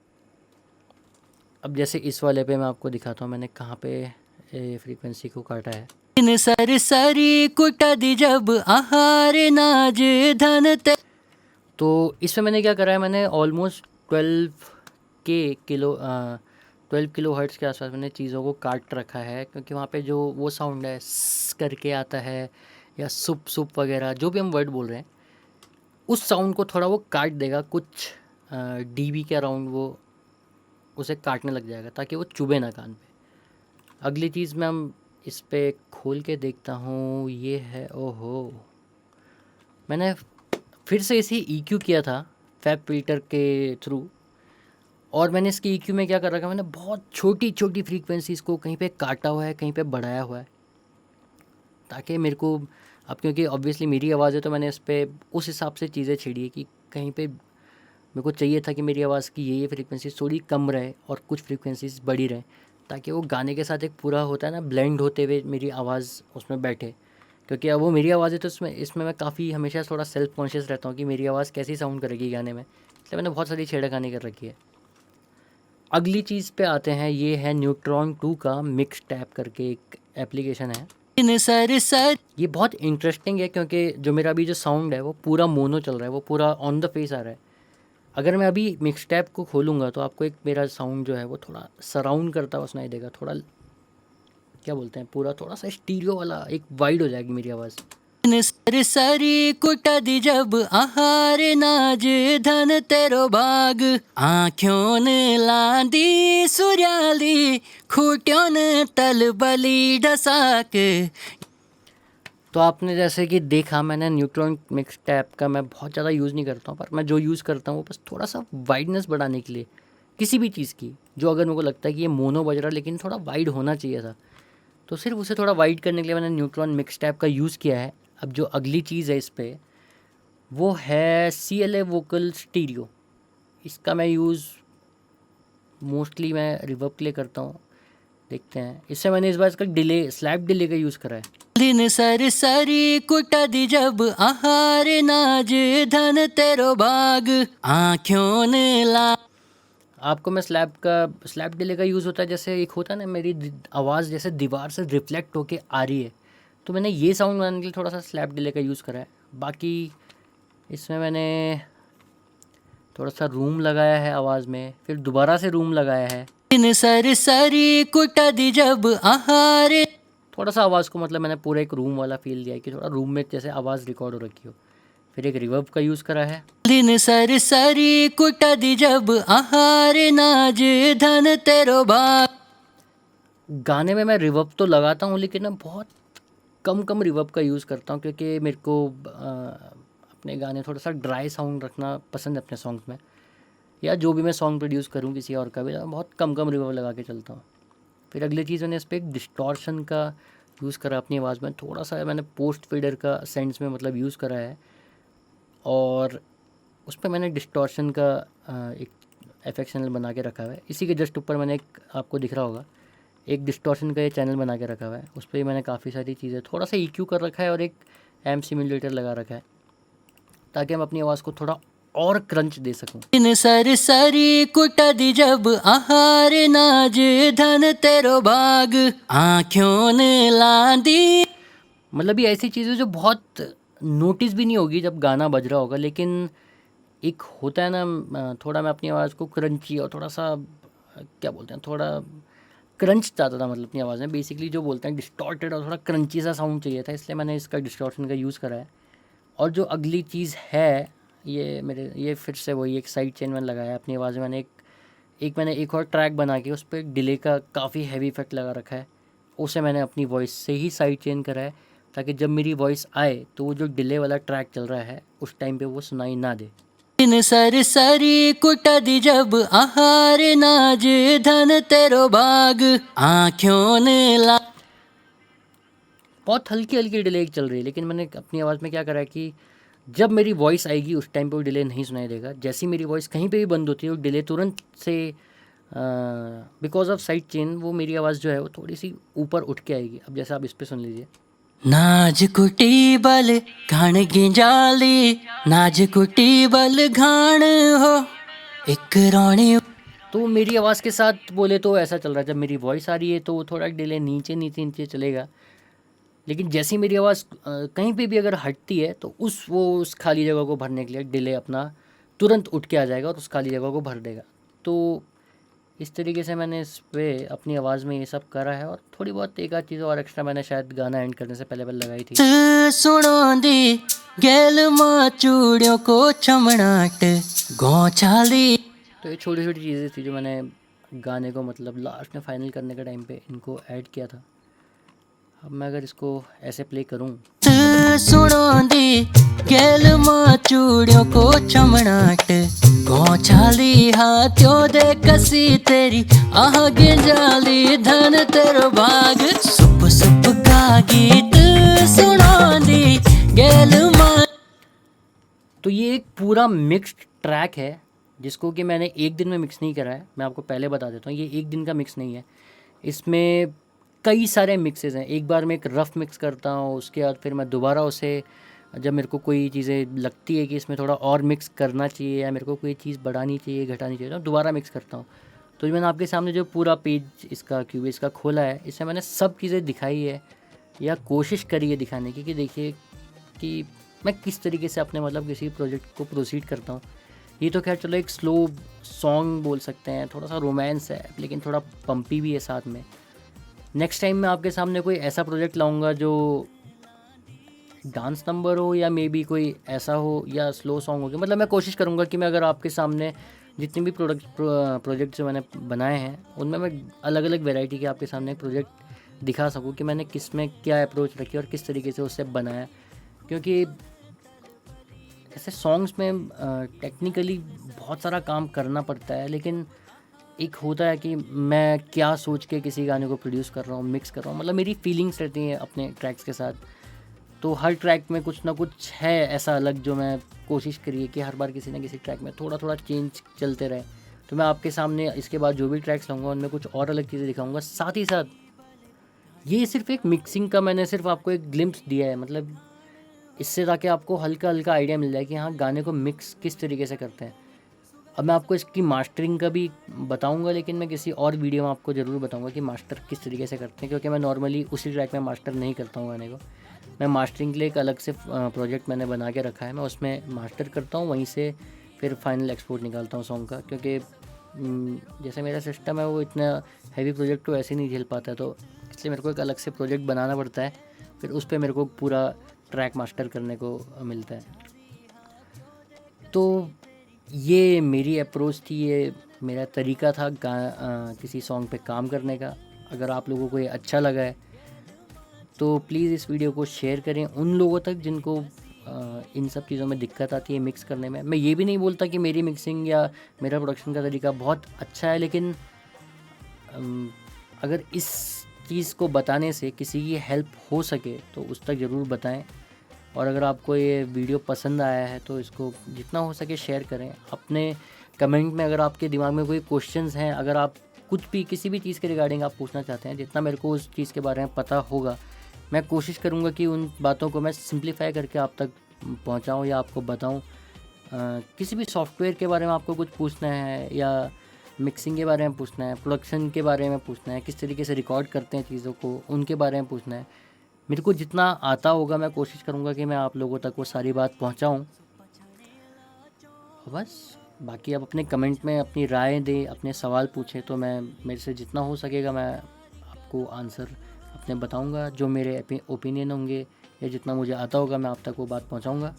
अब जैसे इस वाले पे मैं आपको दिखाता हूँ मैंने कहाँ पे फ्रीक्वेंसी को काटा है। इन सर सरी कुटदी जब आहार नाज धन ते। तो इसमें मैंने क्या करा है, मैंने ऑलमोस्ट 12 किलो हर्ट्ज़ के आसपास मैंने चीज़ों को काट रखा है, क्योंकि वहाँ पे जो वो साउंड है स करके आता है, या सुप सुप वगैरह जो भी हम वर्ड बोल रहे हैं, उस साउंड को थोड़ा वो काट देगा, कुछ डीबी के अराउंड वो उसे काटने लग जाएगा, ताकि वो चुभे ना कान पे। अगली चीज़ मैं हम इस पे खोल के देखता हूँ, ये है, ओहो, मैंने फिर से इसे EQ किया था फैब फिल्टर के थ्रू, और मैंने इसके EQ में क्या कर रखा है, मैंने बहुत छोटी छोटी फ्रीक्वेंसीज को कहीं पे काटा हुआ है, कहीं पे बढ़ाया हुआ है, ताकि मेरे को अब, क्योंकि ऑब्वियसली मेरी आवाज़ है, तो मैंने इस पर उस हिसाब से चीज़ें छेड़ी है कि कहीं पे मेरे को चाहिए था कि मेरी आवाज़ की ये फ्रीक्वेंसी थोड़ी कम रहे और कुछ फ्रीक्वेंसीज बड़ी रहे, ताकि वो गाने के साथ एक पूरा होता है ना ब्लेंड होते हुए मेरी आवाज़ उसमें बैठे। क्योंकि अब वो मेरी आवाज़ है, तो इसमें मैं काफ़ी हमेशा थोड़ा सेल्फ कॉन्शियस रहता हूँ कि मेरी आवाज़ कैसी साउंड करेगी गाने में, इसलिए मैंने बहुत सारी छेड़खानी कर रखी है। अगली चीज़ पे आते हैं, ये है न्यूट्रॉन 2 का मिक्स टैप करके एक एप्लीकेशन है। इन सर सर ये बहुत इंटरेस्टिंग है, क्योंकि जो मेरा अभी जो साउंड है वो पूरा मोनो चल रहा है, वो पूरा ऑन द फेस आ रहा है। अगर मैं अभी मिक्स टैप को खोलूँगा तो आपको एक मेरा साउंड जो है वो थोड़ा सराउंड करता हुआ सुनाई देगा, थोड़ा क्या बोलते हैं, पूरा थोड़ा सा स्टीरियो वाला एक वाइड हो जाएगी मेरी आवाज़। इन सर सरी कुटदी जब आहार नाज धन तेरो भाग आँखों ने लांदी सूर्याली खूट्यों ने तलबली ढसाक। तो आपने जैसे कि देखा, मैंने न्यूट्रॉन मिक्स टैप का मैं बहुत ज़्यादा यूज़ नहीं करता हूँ, पर मैं जो यूज़ करता हूँ वो बस थोड़ा सा वाइडनेस बढ़ाने के लिए, किसी भी चीज़ की, जो अगर मेरे को लगता है कि ये मोनो बज रहा है लेकिन थोड़ा वाइड होना चाहिए था, तो सिर्फ उसे थोड़ा वाइड करने के लिए मैंने न्यूट्रॉन मिक्स टैप का यूज़ किया है। अब जो अगली चीज़ है इस पर, वो है CLA वोकल स्टीरियो। इसका मैं यूज़ मोस्टली मैं रिवर्ब के लिए करता हूँ। देखते हैं, इससे मैंने इस बार इसका डिले, स्लैप डिले का यूज़ करा है। दिन सर सरी कुटदी जब आहार नाज धन तेरो भाग आँखों ने ला। आपको मैं स्लैप डिले का यूज़ होता है, जैसे एक होता है ना, मेरी आवाज़ जैसे दीवार से रिफ्लेक्ट होके आ रही है, तो मैंने ये साउंड बनाने के लिए थोड़ा सा स्लैप डिले का यूज़ करा है। बाकी इसमें मैंने थोड़ा सा रूम लगाया है आवाज़ में, फिर दोबारा से रूम लगाया है। दिन सर सरी कुटदी जब आहार। थोड़ा सा आवाज़ को मतलब मैंने पूरा एक रूम वाला फील दिया है कि थोड़ा रूम में जैसे आवाज़ रिकॉर्ड हो रखी हो। फिर एक रिवर्ब का यूज़ करा है। दिन सर सरी कुटदी जब आहार नाज धन तेरो भाग। गाने में मैं रिवर्ब तो लगाता हूँ, लेकिन मैं बहुत कम कम रिवर्ब का यूज़ करता हूँ, क्योंकि मेरे को अपने गाने थोड़ा सा ड्राई साउंड रखना पसंद है अपने सॉन्ग्स में, या जो भी मैं सॉन्ग प्रोड्यूस करूँ किसी और का भी, मैं बहुत कम कम रिवर्ब लगा के चलता हूँ। फिर अगली चीज़, मैंने इस पर एक डिस्टॉर्शन का यूज़ करा अपनी आवाज़ में, थोड़ा सा मैंने पोस्ट फेडर का सेंस में मतलब यूज़ करा है, और उस पर मैंने डिस्टॉर्शन का एक एफेक्ट चैनल बना के रखा हुआ है। इसी के जस्ट ऊपर मैंने एक, आपको दिख रहा होगा, एक डिस्टॉर्शन का ये चैनल बना के रखा हुआ है। उस पर ही मैंने काफ़ी सारी चीज़ें, थोड़ा सा EQ कर रखा है, और एक एम्प सिम्युलेटर लगा रखा है, ताकि हम अपनी आवाज़ को थोड़ा और क्रंच दे सकूं। दिन सर सरी कुटदी जब आहार नाज धन तेरो भाग आँखों ने लांदी। मतलब ये ऐसी चीज़ें जो बहुत नोटिस भी नहीं होगी जब गाना बज रहा होगा, लेकिन एक होता है ना, थोड़ा मैं अपनी आवाज़ को क्रंची और थोड़ा सा क्या बोलते हैं, थोड़ा क्रंच चाहता था, मतलब अपनी आवाज़ में बेसिकली जो बोलते हैं डिस्टॉर्टेड और थोड़ा क्रंची सा साउंड चाहिए था, इसलिए मैंने इसका डिस्टॉर्शन का यूज़ करा है। और जो अगली चीज़ है, ये फिर से वही एक साइड चेन मैंने लगाया है अपनी आवाज़ में। मैंने एक मैंने एक और ट्रैक बना के उस पर डिले का काफ़ी हैवी इफेक्ट लगा रखा है, उसे मैंने अपनी वॉइस से ही साइड चेंज करा है ताकि जब मेरी वॉइस आए तो वो जो डिले वाला ट्रैक चल रहा है उस टाइम पे वो सुनाई ना दे। इन सरसरी कुटदी जब आहार नाज धन तेरो भाग आँखों ने ला। बहुत हल्की हल्की डिले चल रही है, लेकिन मैंने अपनी आवाज़ में क्या करा है कि जब मेरी वॉइस आएगी उस टाइम पे वो डिले नहीं सुनाई देगा। जैसी मेरी वॉइस कहीं पे भी बंद होती है वो डिले तुरंत से बिकॉज ऑफ साइड चेन वो मेरी आवाज़ जो है वो थोड़ी सी ऊपर उठ के आएगी। अब जैसे आप इस पे सुन लीजिए, नाज कुटी बल घाण गिंजाली नाज कुटी बल घाण हो एक रोणी। तो मेरी आवाज़ के साथ बोले तो ऐसा चल रहा है। जब मेरी वॉइस आ रही है तो वो थोड़ा डिले नीचे नीचे नीचे चलेगा, लेकिन जैसी मेरी आवाज़ कहीं पे भी अगर हटती है तो उस खाली जगह को भरने के लिए डिले अपना तुरंत उठ के आ जाएगा और उस खाली जगह को भर देगा। तो इस तरीके से मैंने इस पे अपनी आवाज़ में ये सब करा है, और थोड़ी बहुत एक आध चीज़ और एक्स्ट्रा मैंने शायद गाना एंड करने से पहले लगाई थी। सुनो दी गेल माँ चूड़ियों को चमड़ाट गौचाली। तो ये छोटी छोटी चीज़ें थी जो मैंने गाने को मतलब लास्ट में फाइनल करने के टाइम पे इनको ऐड किया था। अब मैं अगर इसको ऐसे प्ले करूं, सुनो दी गेल माँ चूड़ियों को चमड़ाट गौचाली हाथों दे कसी तेरी आह गिंजाली धन तेरो भाग सुप सुप का गीत सुनो दी गेल माँ। तो ये एक पूरा मिक्स्ड ट्रैक है जिसको कि मैंने एक दिन में मिक्स नहीं करा है। मैं आपको पहले बता देता हूँ, ये एक दिन का मिक्स नहीं है, इसमें कई सारे मिक्सेस हैं। एक बार मैं एक रफ़ मिक्स करता हूँ, उसके बाद फिर मैं दोबारा उसे जब मेरे को कोई चीज़ें लगती है कि इसमें थोड़ा और मिक्स करना चाहिए या मेरे को कोई चीज़ बढ़ानी चाहिए घटानी चाहिए तो दोबारा मिक्स करता हूँ। तो मैंने आपके सामने जो पूरा पेज इसका क्यूबेस का खोला है, इसमें मैंने सब चीज़ें दिखाई है या कोशिश करी है दिखाने की कि देखिए कि मैं किस तरीके से अपने मतलब किसी प्रोजेक्ट को प्रोसीड करता हूँ। ये तो खैर चलो एक स्लो सॉन्ग बोल सकते हैं, थोड़ा सा रोमांस है लेकिन थोड़ा पंपी भी है साथ में। नेक्स्ट टाइम मैं आपके सामने कोई ऐसा प्रोजेक्ट लाऊंगा जो डांस नंबर हो या मे बी कोई ऐसा हो या स्लो सॉन्ग हो। मतलब मैं कोशिश करूंगा कि मैं अगर आपके सामने जितने भी प्रोजेक्ट जो मैंने बनाए हैं उनमें मैं अलग अलग वैरायटी के आपके सामने प्रोजेक्ट दिखा सकूं कि मैंने किस में क्या अप्रोच रखी और किस तरीके से उससे बनाया। क्योंकि ऐसे सॉन्ग्स में टेक्निकली बहुत सारा काम करना पड़ता है, लेकिन एक होता है कि मैं क्या सोच के किसी गाने को प्रोड्यूस कर रहा हूँ, मिक्स कर रहा हूँ, मतलब मेरी फीलिंग्स रहती हैं अपने ट्रैक्स के साथ। तो हर ट्रैक में कुछ ना कुछ है ऐसा अलग जो मैं कोशिश करिए कि हर बार किसी ना किसी ट्रैक में थोड़ा थोड़ा चेंज चलते रहे। तो मैं आपके सामने इसके बाद जो भी ट्रैक्स लाऊंगा उनमें कुछ और अलग चीज़ें दिखाऊंगा। साथ ही साथ ये सिर्फ एक मिक्सिंग का मैंने सिर्फ आपको एक ग्लिम्प्स दिया है, मतलब इससे ताकि आपको हल्का हल्का आइडिया मिल जाए कि हाँ गाने को मिक्स किस तरीके से करते हैं। अब मैं आपको इसकी मास्टरिंग का भी बताऊंगा, लेकिन मैं किसी और वीडियो में आपको ज़रूर बताऊंगा कि मास्टर किस तरीके से करते हैं, क्योंकि मैं नॉर्मली उसी ट्रैक में मास्टर नहीं करता हूँ गाने को। मैं मास्टरिंग के लिए एक अलग से प्रोजेक्ट मैंने बना के रखा है, मैं उसमें मास्टर करता हूँ, वहीं से फिर फाइनल एक्सपोर्ट निकालता हूँ सॉन्ग का। क्योंकि जैसे मेरा सिस्टम है वो इतना हैवी प्रोजेक्ट तो ऐसे नहीं झेल पाता है, तो इसलिए मेरे को एक अलग से प्रोजेक्ट बनाना पड़ता है, फिर उस पर मेरे को पूरा ट्रैक मास्टर करने को मिलता है। तो ये मेरी अप्रोच थी, ये मेरा तरीका था किसी सॉन्ग पे काम करने का। अगर आप लोगों को ये अच्छा लगा है तो प्लीज़ इस वीडियो को शेयर करें उन लोगों तक जिनको इन सब चीज़ों में दिक्कत आती है मिक्स करने में। मैं ये भी नहीं बोलता कि मेरी मिक्सिंग या मेरा प्रोडक्शन का तरीका बहुत अच्छा है, लेकिन अगर इस चीज़ को बताने से किसी की हेल्प हो सके तो उस तक ज़रूर बताएं। और अगर आपको ये वीडियो पसंद आया है तो इसको जितना हो सके शेयर करें। अपने कमेंट में अगर आपके दिमाग में कोई क्वेश्चंस हैं, अगर आप कुछ भी किसी भी चीज़ के रिगार्डिंग आप पूछना चाहते हैं, जितना मेरे को उस चीज़ के बारे में पता होगा मैं कोशिश करूँगा कि उन बातों को मैं सिंप्लीफाई करके आप तक पहुँचाऊँ या आपको बताऊँ। किसी भी सॉफ्टवेयर के बारे में आपको कुछ पूछना है या मिक्सिंग के बारे में पूछना है, प्रोडक्शन के बारे में पूछना है, किस तरीके से रिकॉर्ड करते हैं चीज़ों को, उनके बारे में पूछना है, मेरे को जितना आता होगा मैं कोशिश करूँगा कि मैं आप लोगों तक वो सारी बात पहुँचाऊँ। बस बाकी आप अपने कमेंट में अपनी राय दें, अपने सवाल पूछें, तो मैं मेरे से जितना हो सकेगा मैं आपको आंसर अपने बताऊँगा। जो मेरे ओपिनियन होंगे या जितना मुझे आता होगा मैं आप तक वो बात पहुँचाऊँगा।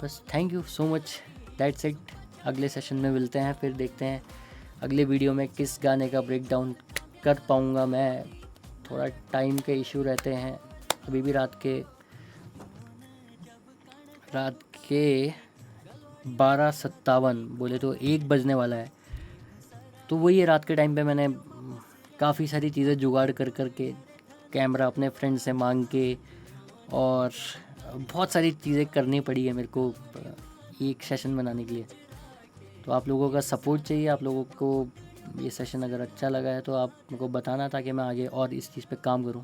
बस thank you so much, that's it. अगले सेशन में मिलते हैं, फिर देखते हैं अगले वीडियो में किस गाने का ब्रेक डाउन कर पाऊँगा मैं, थोड़ा टाइम के इशू रहते हैं। अभी भी रात के 12:57 बोले तो 1 बजने वाला है। तो वही है, रात के टाइम पे मैंने काफ़ी सारी चीज़ें जुगाड़ कर के, कैमरा अपने फ्रेंड से मांग के, और बहुत सारी चीज़ें करनी पड़ी है मेरे को एक सेशन बनाने के लिए। तो आप लोगों का सपोर्ट चाहिए। आप लोगों को ये सेशन अगर अच्छा लगा है तो आप मेरे को बताना, ताकि मैं आगे और इस चीज़ पे काम करूँ।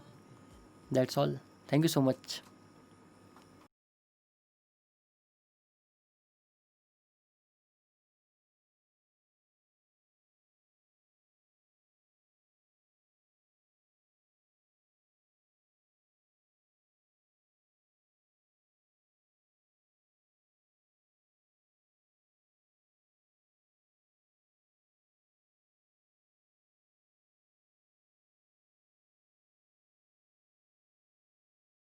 That's all, thank you so much.